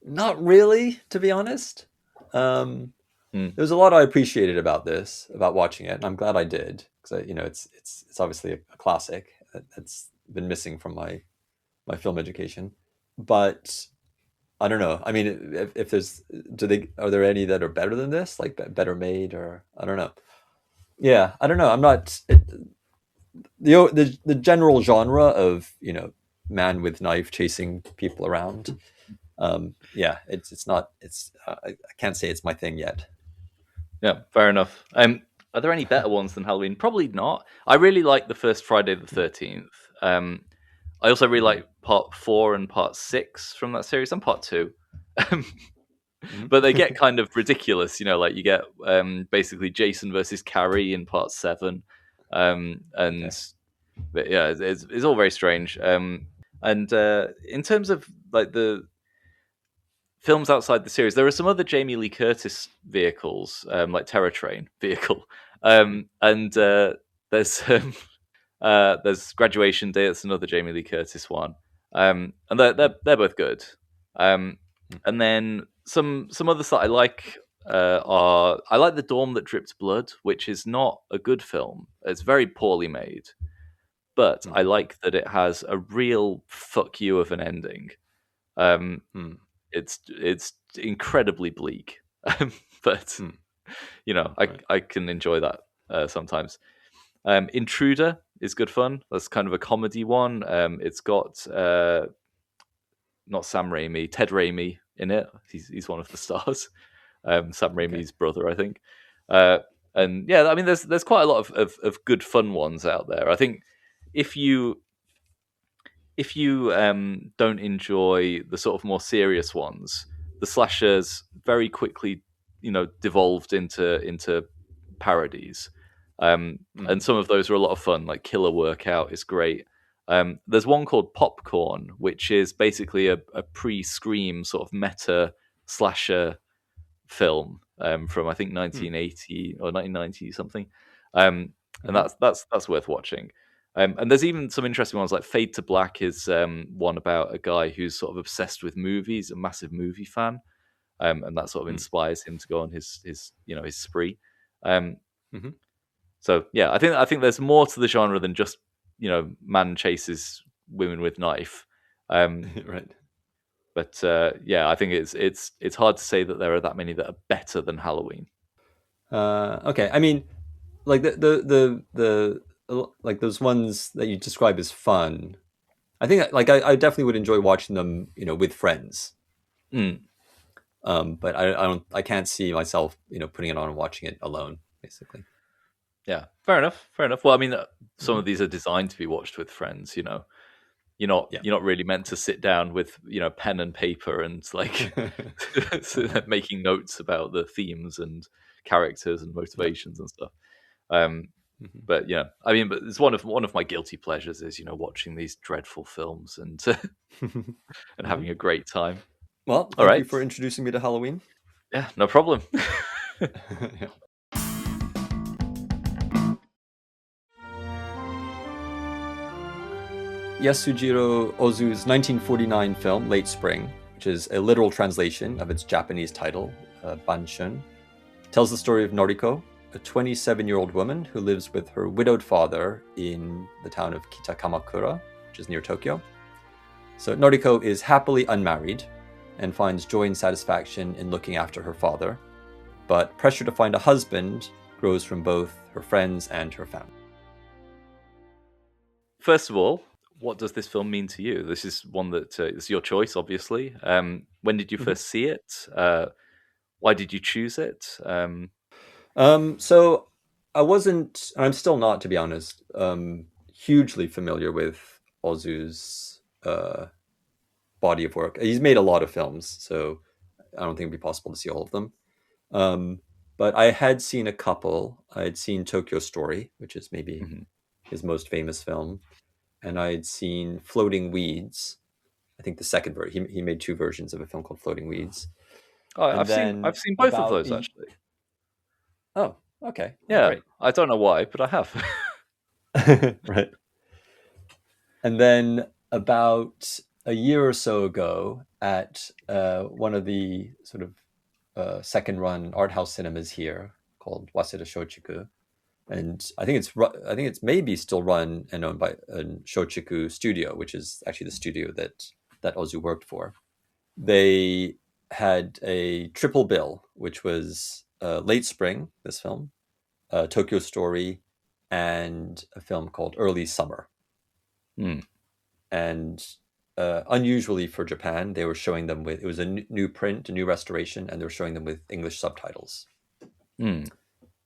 Not really, to be honest. Um,
Mm.
There's a lot I appreciated about watching it, and I'm glad I did because it's obviously a classic that's been missing from my film education. But I don't know. I mean, if there's are there any that are better than this, like better made, or I don't know. Yeah, I don't know. I'm not the general genre of man with knife chasing people around. Yeah, it's not. I can't say it's my thing yet.
Yeah, fair enough. Are there any better ones than Halloween? Probably not. I really like the first Friday the 13th. I also really
Mhm.
like part 4 and part 6 from that series, and part 2.
Mhm.
But they get kind of ridiculous, like you get basically Jason versus Carrie in part 7. And
Okay.
but yeah, it's all very strange. And in terms of like the films outside the series, there are some other Jamie Lee Curtis vehicles, like Terror Train vehicle, and there's there's Graduation Day. It's another Jamie Lee Curtis one, and they're both good. Um, and then some others that I like are I like The Dorm That Dripped Blood, which is not a good film. It's very poorly made, but I
Mm.
like that it has a real fuck you of an ending. Um,
Mm.
it's incredibly bleak, but
Mm. Right.
I can enjoy that sometimes. Intruder is good fun. That's kind of a comedy one. It's got not Sam Raimi, Ted Raimi in it. He's one of the stars. Sam
Okay.
Raimi's brother, I think. Uh, and yeah, I mean, there's quite a lot of good fun ones out there. I think if you don't enjoy the sort of more serious ones, the slashers very quickly, devolved into parodies, and
Mm.
some of those are a lot of fun. Like Killer Workout is great. There's one called Popcorn, which is basically a pre-Scream sort of meta slasher film from I think
Mm.
1980 or 1990 something, and
Mhm.
that's worth watching. And there's even some interesting ones like Fade to Black is one about a guy who's sort of obsessed with movies, a massive movie fan, and that sort of
Mm.
inspires him to go on his spree. Um,
Mhm.
so yeah, I think there's more to the genre than just man chases women with knife. Um,
Right.
but yeah, I think it's hard to say that there are that many that are better than Halloween.
Okay. I mean, like like those ones that you describe as fun. I think like I definitely would enjoy watching them, with friends.
Mm,
But I can't see myself, putting it on and watching it alone, basically.
yeah, fair enough. Fair enough. Well, I mean, some
Hmm.
of these are designed to be watched with friends. You're not
Yeah.
you're not really meant to sit down with pen and paper and like
Uh-huh.
making notes about the themes and characters and
Yeah.
motivations and stuff. Um,
Hmm.
but yeah, I mean, but it's one of my guilty pleasures is watching these dreadful films and and
Hmm.
having a great time.
Well,
All
thank you
right,
for introducing me to Halloween.
yeah, no problem.
Yeah. Yasujirō Ozu's 1949 film Late Spring, which is a literal translation of its Japanese title, Banshun, tells the story of Noriko, a 27-year-old woman who lives with her widowed father in the town of Kitakamakura, which is near Tokyo. So Noriko is happily unmarried and finds joy and satisfaction in looking after her father, but pressure to find a husband grows from both her friends and her family.
First of all, what does this film mean to you? This is one that is your choice, obviously. When did you
Mhm.
first see it? Why did you choose it?
So I wasn't, and I'm still not, to be honest, hugely familiar with Ozu's body of work. He's made a lot of films, so I don't think it'd be possible to see all of them. Um, but I had seen a couple. I had seen Tokyo Story, which is maybe
Mhm.
his most famous film, and I had seen Floating Weeds. I think the second version. He made two versions of a film called Floating Weeds,
Oh,
and
I've
then
seen both of
about
those actually.
oh, okay, oh,
Yeah,
great.
I don't know why, but I have.
Right. And then about a year or so ago, at one of the sort of second run art house cinemas here called Waseda Shochiku, and I think it's maybe still run and owned by a Shochiku studio, which is actually the studio that Ozu worked for. They had a triple bill, which was Late Spring, this film, Tokyo Story, and a film called Early Summer. And unusually for Japan, they were showing them with, it was a new print, a new restoration, and they were showing them with English subtitles.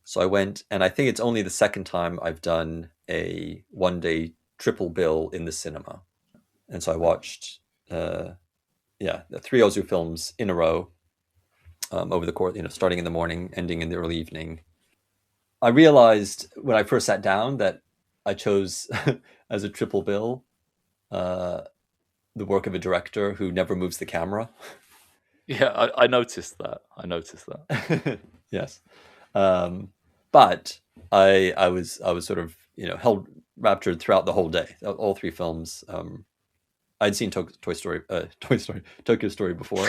So I went, and I think it's only the second time I've done a one-day triple bill in the cinema. And so I watched, the 3 Ozu films in a row over the course, starting in the morning, ending in the early evening. I realized when I first sat down that I chose as a triple bill the work of a director who never moves the camera.
Yeah, I noticed that.
Yes. But I was sort of held raptured throughout the whole day. All 3 films. I'd seen Tokyo Story before,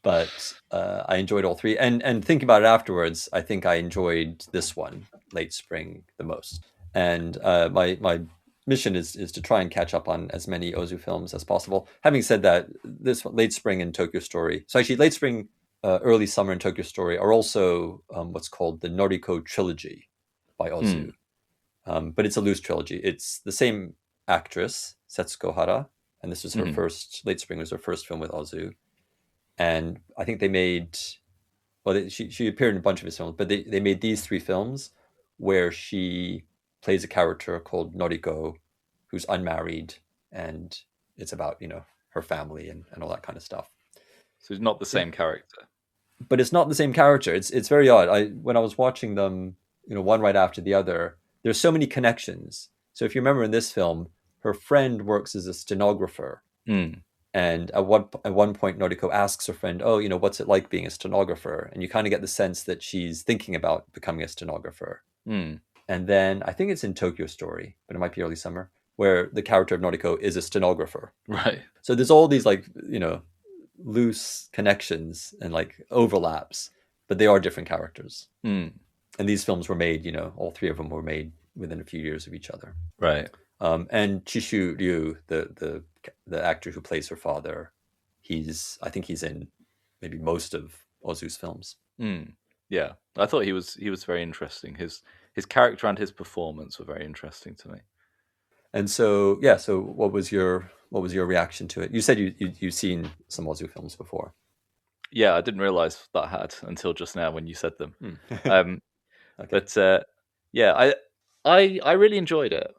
but I enjoyed all 3. And thinking about it afterwards, I think I enjoyed this one, Late Spring, the most. And my mission is to try and catch up on as many Ozu films as possible. Having said that, this one, Late Spring and Tokyo Story. So actually, Late Spring, Early Summer, and Tokyo Story are also what's called the Noriko trilogy by Ozu. But it's a loose trilogy. It's the same actress, Setsuko Hara, and this was her first. Late Spring was her first film with Ozu, and I think they made. Well, she appeared in a bunch of his films, but they made these 3 films where she plays a character called Noriko, who's unmarried, and it's about her family and all that kind of stuff.
So it's not the same character.
But it's not the same character. It's very odd. When I was watching them, one right after the other, there's so many connections. So if you remember in this film, her friend works as a stenographer, and at one point Noriko asks her friend, "Oh, what's it like being a stenographer?" And you kind of get the sense that she's thinking about becoming a stenographer. And then I think it's in Tokyo Story, but it might be Early Summer, where the character of Noriko is a stenographer.
Right.
So there's all these loose connections and overlaps, but they are different characters. And these films were made, all 3 of them were made within a few years of each other.
Right.
And Chishu Ryu, the actor who plays her father, I think he's in maybe most of Ozu's films.
Yeah, I thought he was very interesting. His character and his performance were very interesting to me.
And so what was your reaction to it? You said you've seen some Ozu films before.
Yeah, I didn't realize that I had until just now when you said them.
Okay.
But yeah, I really enjoyed it.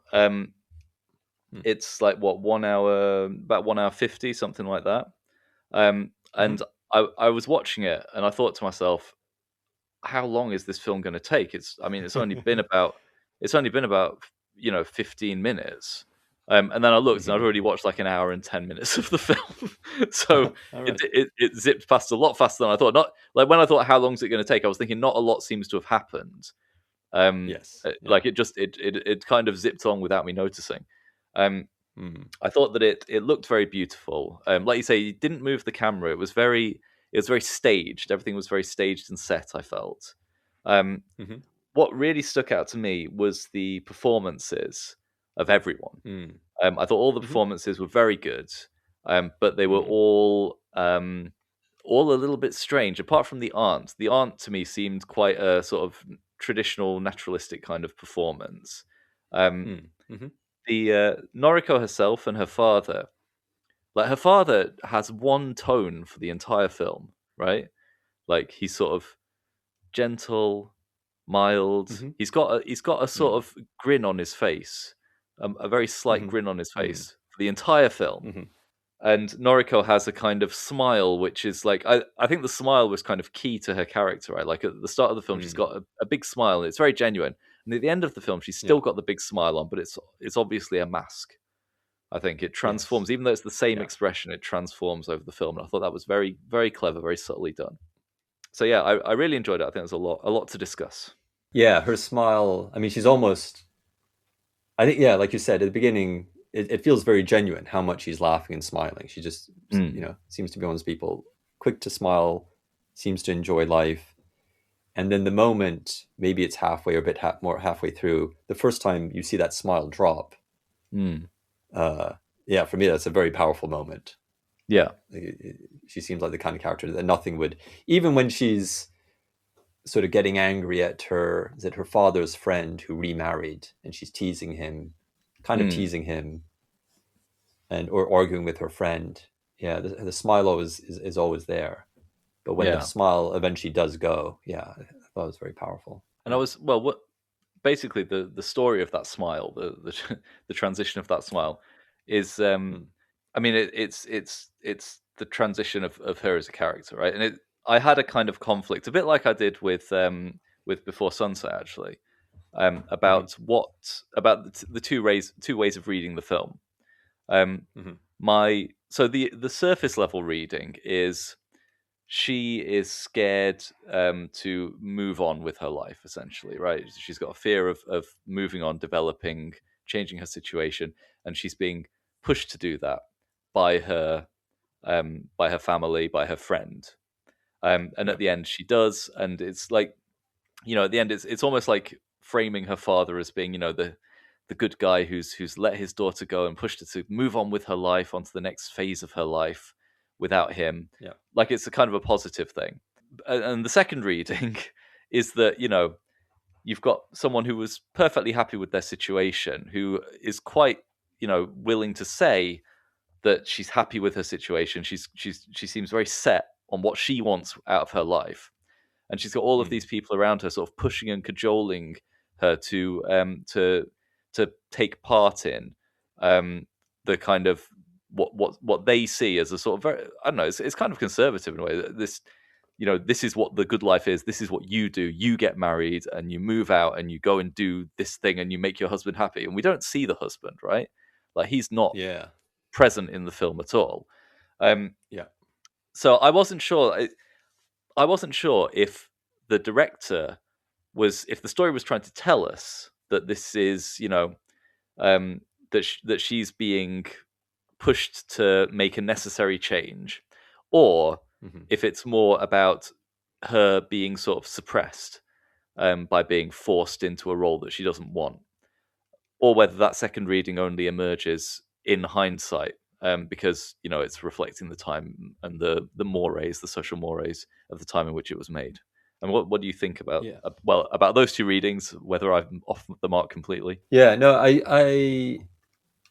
It's like what, 1 hour, about 1 hour 50, something like that. And I was watching it and I thought to myself, how long is this film going to take? It's only been about 15 minutes. And then I looked and I'd already watched like 1 hour and 10 minutes of the film. So right. it zipped past a lot faster than I thought. Not like when I thought, how long is it going to take? I was thinking not a lot seems to have happened.
Yes.
Like it kind of zipped on without me noticing. I thought that it looked very beautiful. Like you say, you didn't move the camera. It was very staged. Everything was very staged and set, I felt. What really stuck out to me was the performances of everyone. I thought all the performances were very good, but they were all a little bit strange. Apart from the aunt to me seemed quite a sort of traditional naturalistic kind of performance. The Noriko herself and her father, like her father has one tone for the entire film, right? Like he's sort of gentle, mild. He's got a sort of grin on his face, a very slight grin on his face for the entire film. And Noriko has a kind of smile, which is like I think the smile was kind of key to her character, right? Like at the start of the film, she's got a big smile, and it's very genuine. And at the end of the film, she's still got the big smile on, but it's obviously a mask. I think it transforms, even though it's the same expression, it transforms over the film. And I thought that was very, very clever, very subtly done. So yeah, I really enjoyed it. I think there's a lot to discuss.
Yeah, her smile. I mean, she's almost. I think like you said at the beginning, it feels very genuine how much she's laughing and smiling. She just seems to be one of those people quick to smile, seems to enjoy life. And then the moment, maybe it's halfway or a bit more halfway through, the first time you see that smile drop,
Mm.
uh, yeah, for me, that's a very powerful moment.
Yeah.
She seems like the kind of character that nothing would, even when she's sort of getting angry at her father's friend who remarried, and she's teasing him, kind of
Mm.
teasing him, and or arguing with her friend. Yeah, the smile always is always there, but when the
Yeah.
smile eventually does go, yeah, I thought it was very powerful.
And I
Yeah.
was well. What basically the story of that smile, the the transition of that smile, is
Mm.
I mean it's the transition of her as a character, right? And I had a kind of conflict, a bit like I did with Before Sunset, actually,
Mm-hmm.
about the two ways of reading the film. Um,
Mm-hmm.
my so the surface level reading is she is scared to move on with her life, essentially, right? She's got a fear of moving on, developing, changing her situation, and she's being pushed to do that by by her family, by her friend. And
Yeah.
at the end, she does, and it's like, at the end, it's almost like framing her father as being, the good guy who's let his daughter go and pushed her to move on with her life onto the next phase of her life without him.
Yeah.
Like it's a kind of a positive thing. And the second reading is that, you've got someone who was perfectly happy with their situation, who is quite, willing to say that she's happy with her situation. She seems very set on what she wants out of her life, and she's got all of
Mm.
these people around her, sort of pushing and cajoling her to take part in the kind of what they see as a sort of very, I don't know, it's kind of conservative in a way. This, this is what the good life is. This is what you do. You get married and you move out and you go and do this thing and you make your husband happy. And we don't see the husband, right? Like he's not
Yeah.
present in the film at all. Um,
Yeah.
so I wasn't sure. I wasn't sure if the director if the story was trying to tell us that this is, that she's being pushed to make a necessary change, or
Mm-hmm.
if it's more about her being sort of suppressed by being forced into a role that she doesn't want, or whether that second reading only emerges in hindsight, because it's reflecting the time and the mores, the social mores of the time in which it was made. And what do you think about
Yeah.
about those two readings? Whether I'm off the mark completely?
Yeah. No,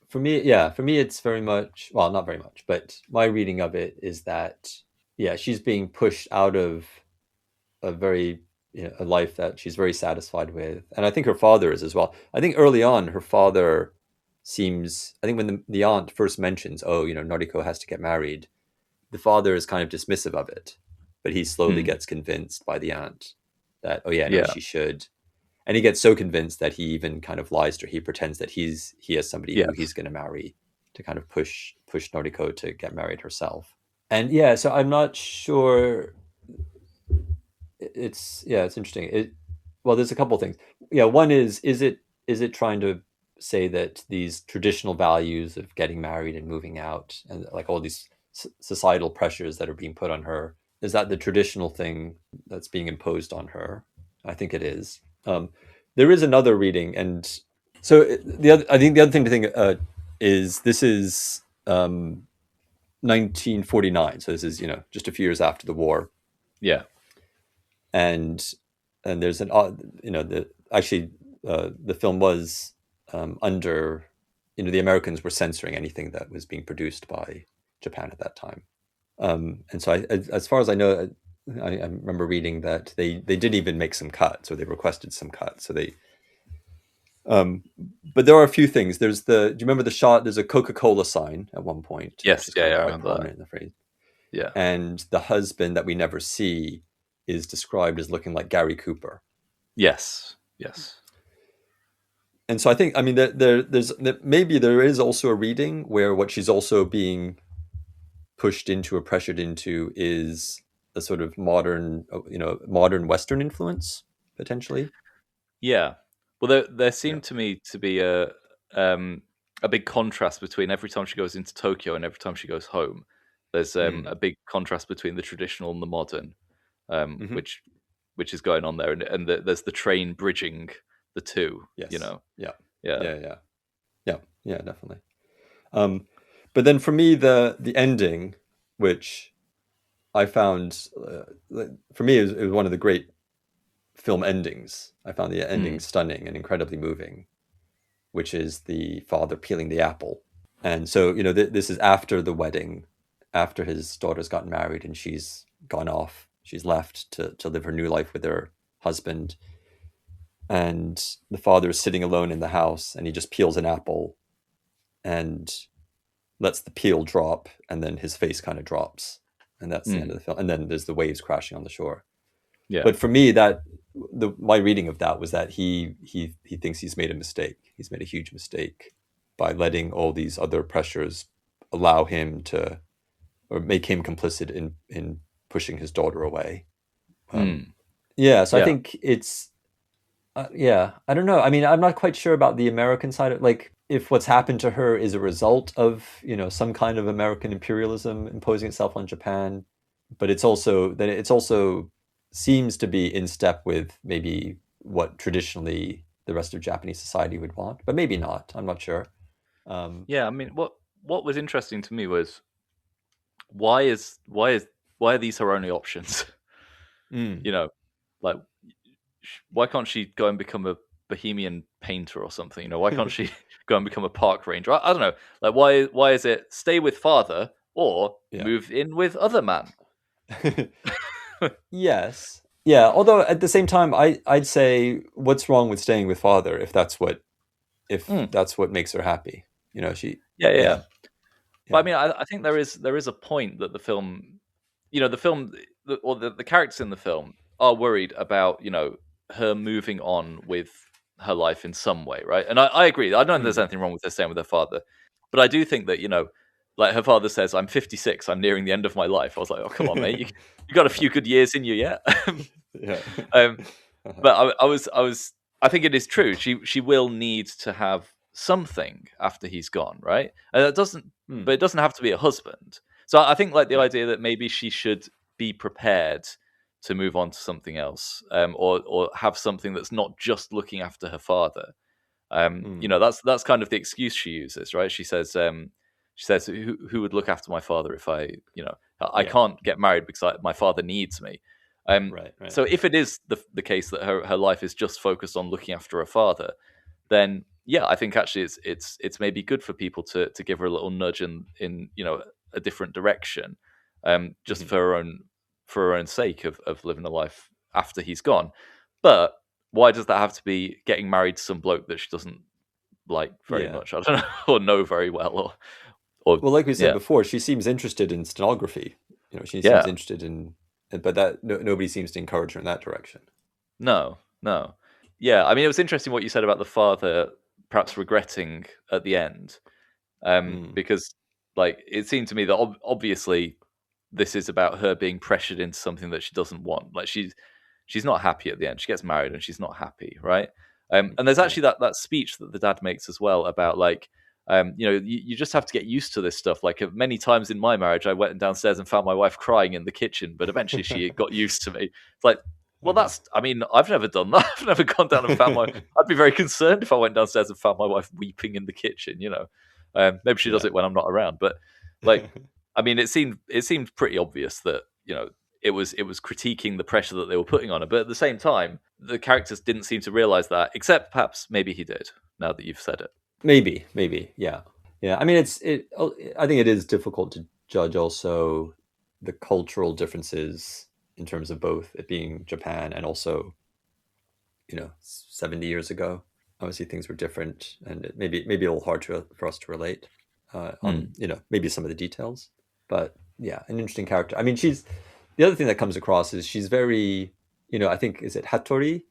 for me, yeah, for me, it's very much, well, not very much, but my reading of it is that, yeah, she's being pushed out of a very, a life that she's very satisfied with. And I think her father is as well. I think early on, her father seems, I think when the aunt first mentions, oh, Noriko has to get married, the father is kind of dismissive of it, but he slowly
Hmm.
gets convinced by the aunt that, oh yeah, no,
Yeah,
she should. And he gets so convinced that he even kind of lies to her. He pretends that he has somebody who he's
yes,
going to marry to kind of push Noriko to get married herself. And yeah, so I'm not sure. It's interesting. Well, there's a couple things. Yeah, one is it trying to say that these traditional values of getting married and moving out and like all these societal pressures that are being put on her, is that the traditional thing that's being imposed on her? I think it is. There is another reading, and so I think the other thing to think is this is 1949, so this is just a few years after the war,
yeah,
and there's an the actually the film was under, the Americans were censoring anything that was being produced by Japan at that time, and so as far as I know, I remember reading that they did even make some cuts, or they requested some cuts, so they um, but there are a few things. Do you remember the shot? There's a Coca-Cola sign at one point, which
yes,
is
yeah,
kind of
yeah. I
quite
remember that.
prominent in the phrase,
Yeah,
and the husband that we never see is described as looking like Gary Cooper.
yes, yes,
And so I think, I mean, maybe there is also a reading where what she's also being pushed into or pressured into is a sort of modern Western influence, potentially.
yeah. Well, there
Yeah.
seemed to me to be a big contrast between every time she goes into Tokyo and every time she goes home. There's
Mm.
a big contrast between the traditional and the modern,
Hmm.
which is going on there, and there's the train bridging the two.
Yes. Yeah.
Yeah.
Yeah. Yeah. Yeah. Yeah. Definitely. Um, but then for me, the ending, which I found, for me, it was one of the great film endings. I found the ending
Mm.
stunning and incredibly moving, which is the father peeling the apple. And so, this is after the wedding, after his daughter's gotten married and she's gone off. She's left to live her new life with her husband. And the father is sitting alone in the house and he just peels an apple and lets the peel drop. And then his face kind of drops. And that's the end of
Mm.
the film. And then there's the waves crashing on the shore.
Yeah.
But for me, my reading of that was that he thinks he's made a mistake. He's made a huge mistake by letting all these other pressures allow him to, or make him complicit in pushing his daughter away.
Mm.
Yeah, so I
Yeah.
think it's yeah. I don't know. I mean, I'm not quite sure about the American side of, like, if what's happened to her is a result of some kind of American imperialism imposing itself on Japan, but it's also seems to be in step with maybe what traditionally the rest of Japanese society would want, but maybe not. I'm not sure. Um,
Yeah. I mean, what was interesting to me was why is why is why are these her only options?
mm.
you know, like why can't she go and become a bohemian painter or something? Why can't she go and become a park ranger? I don't know. Like, why is it stay with father or
Yeah.
move in with other man?
Yes. Yeah. Although at the same time, I'd say, what's wrong with staying with father if
Mm.
that's what makes her happy?
Yeah, yeah, yeah.
Yeah,
But I
yeah.
mean, I think there is a point that the film, the film, or the characters in the film are worried about, her moving on with her life in some way, right? And I agree. I don't think there's
Mm.
anything wrong with her staying with her father, but I do think that like her father says, "I'm 56. I'm nearing the end of my life." I was like, "Oh, come on, mate. You got a few good years in you yet."
Yeah.
um, but I think it is true. She will need to have something after he's gone, right? And it doesn't, but
Mm.
it doesn't have to be a husband. So I think, like, the
Right.
idea that maybe she should be prepared to move on to something else, or have something that's not just looking after her father.
Mm.
That's kind of the excuse she uses, right? She says, who would look after my father if I
Yeah.
can't get married because my father needs me.
Right. Right.
So if it is the case that her life is just focused on looking after her father, then yeah, I think actually it's maybe good for people to give her a little nudge in a different direction, just
Mhm.
for her own sake of living a life after he's gone. But why does that have to be getting married to some bloke that she doesn't like very
Yeah.
much? I don't know, or know very well, or
Well, like we said
yeah,
before, she seems interested in stenography. She seems
yeah.
interested but that nobody seems to encourage her in that direction.
No, no. Yeah, I mean, it was interesting what you said about the father perhaps regretting at the end,
Mm.
because, like, it seemed to me that obviously this is about her being pressured into something that she doesn't want. Like, she's not happy at the end. She gets married and she's not happy, right? And there's
Yeah.
actually that speech that the dad makes as well about, like, you just have to get used to this stuff. Like, many times in my marriage, I went downstairs and found my wife crying in the kitchen, but eventually she got used to me. It's like, well, I mean, I've never done that. I've never gone down and found I'd be very concerned if I went downstairs and found my wife weeping in the kitchen. Maybe she does
Yeah.
it when I'm not around, but, like, I mean, it seemed pretty obvious that it was critiquing the pressure that they were putting on her, but at the same time, the characters didn't seem to realize that, except perhaps maybe he did. Now that you've said it,
Maybe, yeah, yeah. I mean, I think it is difficult to judge also the cultural differences in terms of both it being Japan and also 70 years ago. Obviously, things were different, and maybe a little hard for us to relate on
mm,
maybe some of the details. But yeah, an interesting character. I mean, the other thing that comes across is she's very, I think, is it Hattori,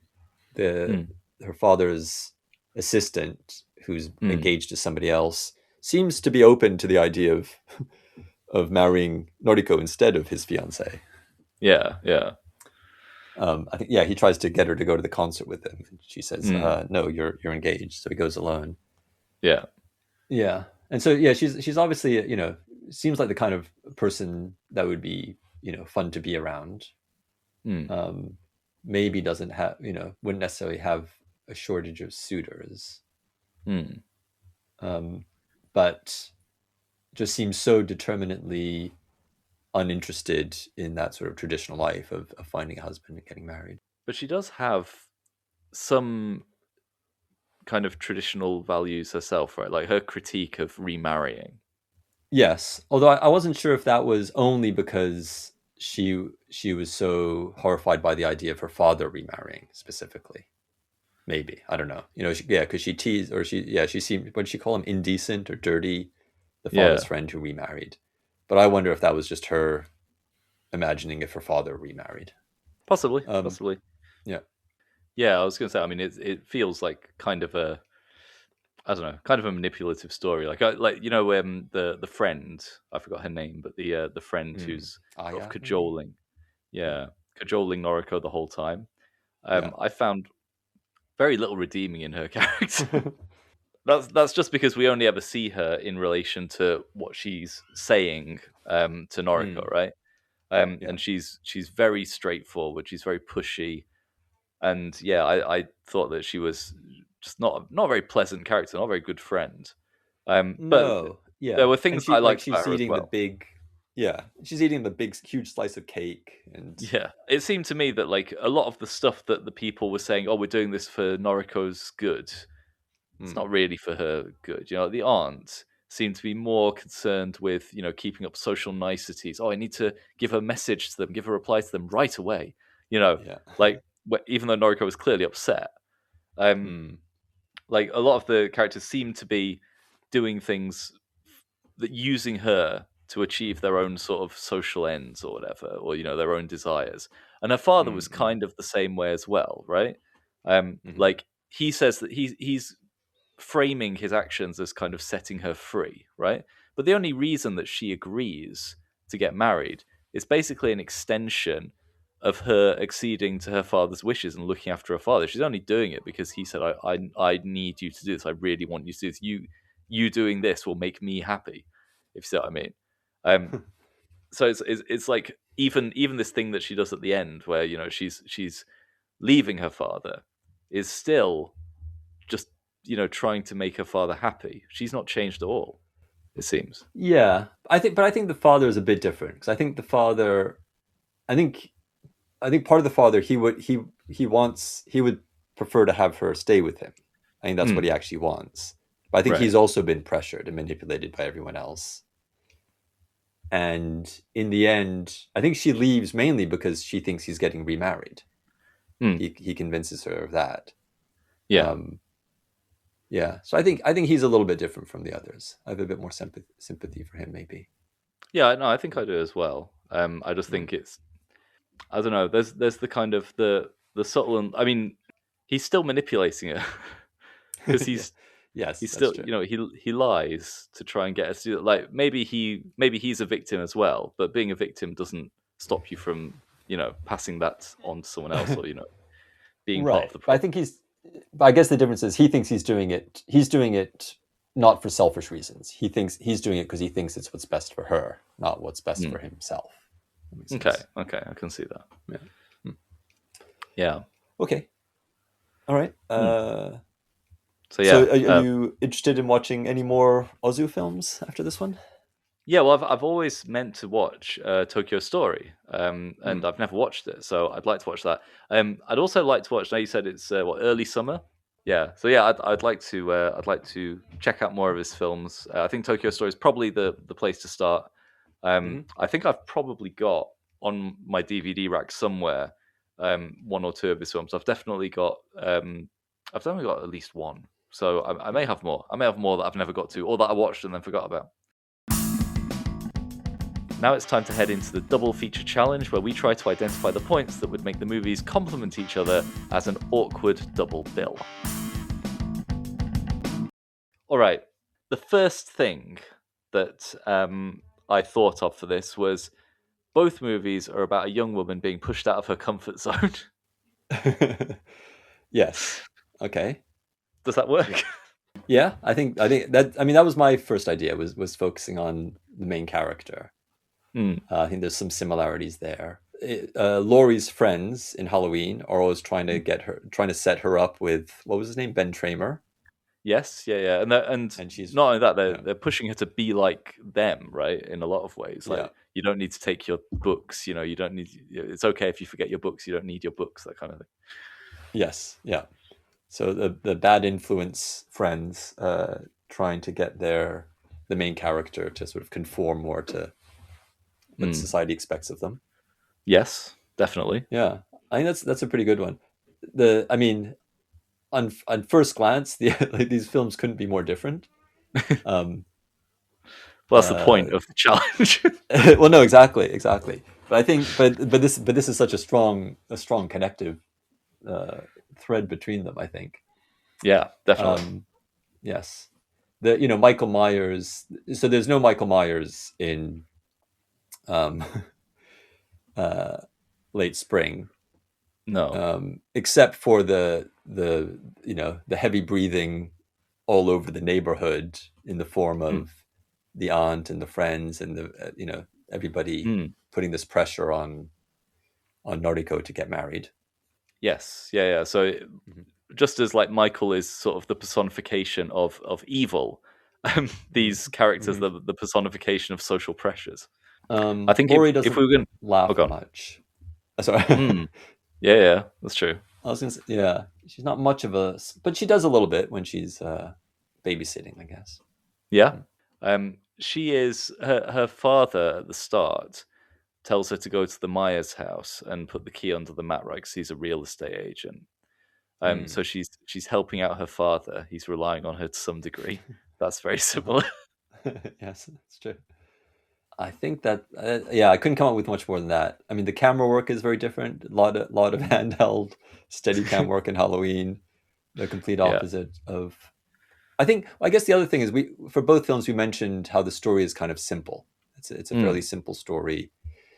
the
mm,
her father's assistant who's
mm.
engaged to somebody else seems to be open to the idea of marrying Noriko instead of his fiance.
Yeah, yeah,
I think, yeah, he tries to get her to go to the concert with him. And she says,
mm,
"No, you're engaged." So he goes alone.
yeah,
Yeah, and so yeah, she's obviously seems like the kind of person that would be, fun to be around. Maybe doesn't have, wouldn't necessarily have a shortage of suitors, but just seems so determinately uninterested in that sort of traditional life of finding a husband and getting married.
But she does have some kind of traditional values herself, right? Like her critique of remarrying.
Yes, although I wasn't sure if that was only because she was so horrified by the idea of her father remarrying specifically. Maybe, I don't know. Because she teased, or she seemed, when she called him indecent or dirty, the father's friend who remarried. But I wonder if that was just her imagining if her father remarried.
Possibly.
Yeah.
Yeah, I was going to say. I mean, it feels like kind of a, I don't know, kind of a manipulative story. Like the friend, I forgot her name, but the friend who's sort of cajoling, cajoling Noriko the whole time. I found very little redeeming in her character. That's just because we only ever see her in relation to what she's saying to Noriko, right? And she's very straightforward. She's very pushy, and I thought that she was just not a very pleasant character, not a very good friend. But there were things I liked about her as well.
She's eating the big, huge slice of cake, and
it seemed to me that like a lot of the stuff that the people were saying, "Oh, we're doing this for Noriko's good," it's not really for her good. The aunt seemed to be more concerned with keeping up social niceties. Oh, I need to give a message to them, give a reply to them right away. Like even though Noriko was clearly upset. Like a lot of the characters seem to be doing things that using her to achieve their own sort of social ends or whatever, or their own desires. And her father was kind of the same way as well, right? Like he says that he's framing his actions as kind of setting her free, right? But the only reason that she agrees to get married is basically an extension of her acceding to her father's wishes and looking after her father. She's only doing it because he said, I need you to do this. I really want you to do this. You doing this will make me happy, if you see what I mean. So it's like even this thing that she does at the end where she's leaving her father is still just trying to make her father happy. She's not changed at all, it seems.
Yeah, I think the father is a bit different, because I think the father, I think part of the father, he would prefer to have her stay with him. I think that's what he actually wants. But I think he's also been pressured and manipulated by everyone else. And in the end, I think she leaves mainly because she thinks he's getting remarried. He convinces her of that.
Yeah.
So I think he's a little bit different from the others. I have a bit more sympathy for him, maybe.
Yeah, no, I think I do as well. I just think it's, I don't know. There's the kind of the subtle, and I mean, he's still manipulating her because he's he's still true. He lies to try and get us to, like, maybe he's a victim as well, but being a victim doesn't stop you from passing that on to someone else, or being part of the problem.
But I guess the difference is he thinks he's doing it not for selfish reasons. He thinks he's doing it because he thinks it's what's best for her, not what's best for himself.
Okay, I can see that. Yeah.
Okay. All right.
So
are you interested in watching any more Ozu films after this one?
Yeah, well, I've always meant to watch Tokyo Story, and I've never watched it, so I'd like to watch that. I'd also like to watch. Now you said it's early summer. Yeah, so yeah, I'd like to check out more of his films. I think Tokyo Story is probably the place to start. I think I've probably got on my DVD rack somewhere one or two of his films. I've definitely got at least one. So I may have more. I may have more that I've never got to, or that I watched and then forgot about. Now it's time to head into the double feature challenge, where we try to identify the points that would make the movies complement each other as an awkward double bill. All right, the first thing that I thought of for this was both movies are about a young woman being pushed out of her comfort zone.
Yes. Okay.
Does that work?
Yeah, I think that. I mean, that was my first idea. Was focusing on the main character.
Mm.
I think there's some similarities there. Laurie's friends in Halloween are always trying to set her up with, what was his name, Ben Tramer,
Yes, yeah, and
and she's,
not only that,
yeah,
they're pushing her to be like them, right? In a lot of ways,
yeah,
like you don't need to take your books. You know, you don't need. It's okay if you forget your books. You don't need your books. That kind of thing.
yes, yeah. So the bad influence friends trying to get the main character to sort of conform more to what
Mm.
society expects of them.
Yes, definitely.
Yeah, I think that's a pretty good one. I mean, on first glance, like, these films couldn't be more different. Um,
Well, that's the
uh,
point of the challenge.
well, no, exactly. But I think, but this is such a strong connective uh, thread between them. I think.
Yeah, definitely.
Um, yes, Michael Myers. So there's no Michael Myers in um, uh, Late Spring,
No.
except for the heavy breathing all over the neighborhood in the form
Mm.
of the aunt and the friends and the everybody
Mm.
putting this pressure on Noriko to get married.
Yes, yeah. So
Mhm.
just as like Michael is sort of the personification of evil, these characters
Mhm.
are the personification of social pressures. I think
Laurie
if
doesn't
we were going, oh,
laugh
go on.
much. Sorry.
Mm. Yeah, that's true.
I was gonna say, yeah, she's not much of but she does a little bit when she's babysitting, I guess.
Yeah. She is her father at the start tells her to go to the Myers house and put the key under the mat, right? Because he's a real estate agent.
Mm.
So she's helping out her father. He's relying on her to some degree. That's very
Uh-huh.
similar.
Yes, that's true. I think that yeah, I couldn't come up with much more than that. I mean, the camera work is very different. A lot of
Mm.
handheld steady cam work in Halloween. The complete
Yeah.
opposite of. I think. I guess the other thing is we for both films we mentioned how the story is kind of simple. It's a fairly
Mm.
simple story.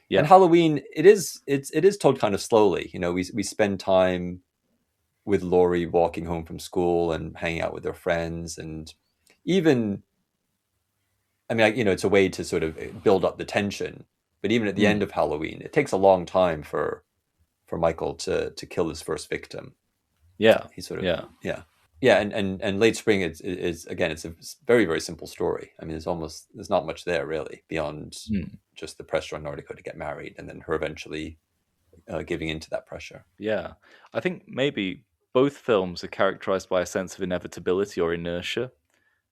And
Yeah.
Halloween, it is told kind of slowly. We spend time with Laurie walking home from school and hanging out with her friends, and even I mean, it's a way to sort of build up the tension. But even at the end
Mm.
of Halloween, it takes a long time for Michael to kill his first victim.
Yeah.
He sort of
Yeah.
yeah yeah, and Late Spring is again it's a very very simple story. I mean, there's not much there really beyond
Mm.
just the pressure on Nordico to get married and then her eventually giving into that pressure.
Yeah. I think maybe both films are characterized by a sense of inevitability or inertia.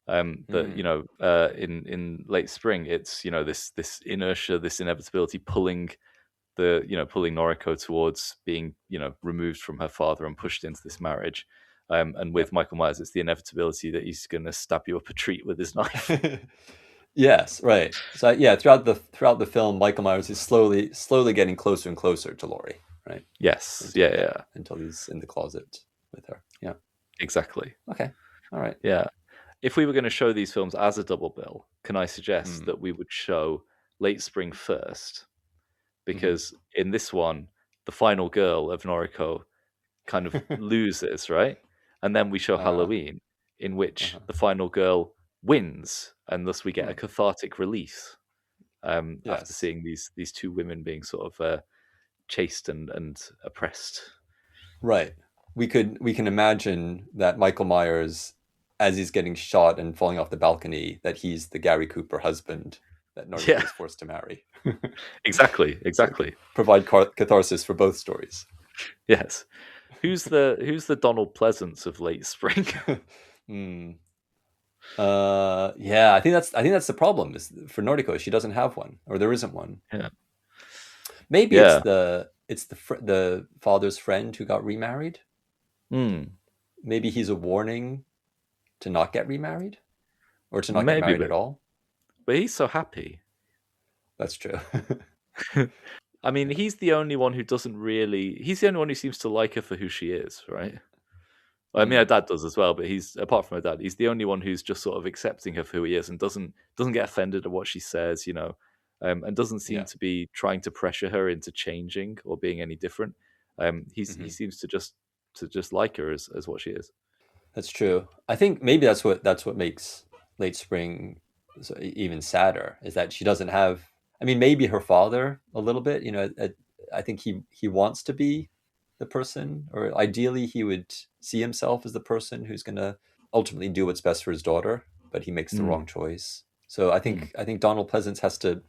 That
Mm,
in Late Spring, it's this inertia, this inevitability pulling Noriko towards being removed from her father and pushed into this marriage. And with
yep.
Michael Myers, it's the inevitability that he's going to stab you up a treat with his knife.
Yes, right. So yeah, throughout the film, Michael Myers is slowly getting closer and closer to Laurie, right?
Yes,
Until
yeah,
yeah,
yeah,
until he's in the closet with her. Yeah.
exactly.
Okay. All right.
Yeah. If we were going to show these films as a double bill, can I suggest
Mm.
that we would show Late Spring first?
Hmm.
Because in this one, the final girl of Noriko kind of loses, right? And then we show
Uh,
Halloween, in which
uh-huh.
the final girl wins, and thus we get a
Hmm.
cathartic release after
Yes.
seeing these two women being sort of chased and oppressed.
Right. We can imagine that Michael Myers, as he's getting shot and falling off the balcony, that he's the Gary Cooper husband that Noriko
Yeah,
is forced to marry.
exactly,
So it could
exactly.
provide catharsis for both stories.
Yes. Who's the Donald Pleasance of Late Spring?
Hmm. Yeah, I think that's the problem is for Nordico, she doesn't have one, or there isn't one.
Yeah,
Maybe it's
yeah.
the father's friend who got remarried.
Hmm.
Maybe he's a warning to not get remarried or to not get
Maybe,
married at
but
all.
he's so happy.
That's true.
I mean, he's the only one who doesn't really. He's the only one who seems to like her for who she is, right? I mean, her
Mm,
dad does as well, but he's apart from her dad, he's the only one who's just sort of accepting her for who he is and doesn't get offended at what she says, and doesn't seem
yeah,
to be trying to pressure her into changing or being any different. He
hmm,
seems to just like her as what she is.
that's true. I think maybe that's what makes Late Spring even sadder is that she doesn't have. I mean, maybe her father a little bit. I think he wants to be the person, or ideally he would see himself as the person who's going to ultimately do what's best for his daughter, but he makes the wrong choice. So I think Donald Pleasance has to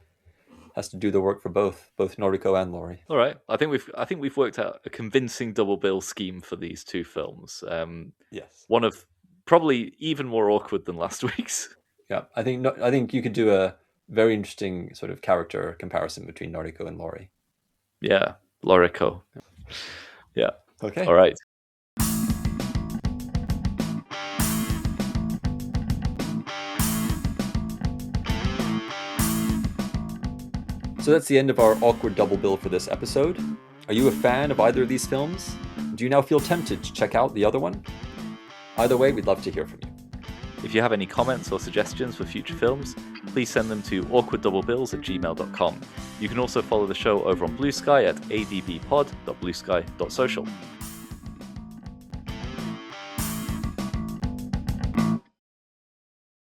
do the work for both Noriko and Laurie.
All right, I think we've worked out a convincing double bill scheme for these two films.
Yes,
one of probably even more awkward than last week's.
Yeah, I think you could do a very interesting sort of character comparison between Noriko and Laurie.
Yeah, Lorico. Yeah.
Okay.
All right.
So that's the end of our awkward double bill for this episode. Are you a fan of either of these films? Do you now feel tempted to check out the other one? Either way, we'd love to hear from you.
If you have any comments or suggestions for future films, please send them to awkwarddoublebills@gmail.com. You can also follow the show over on Blue Sky at adbpod.bluesky.social.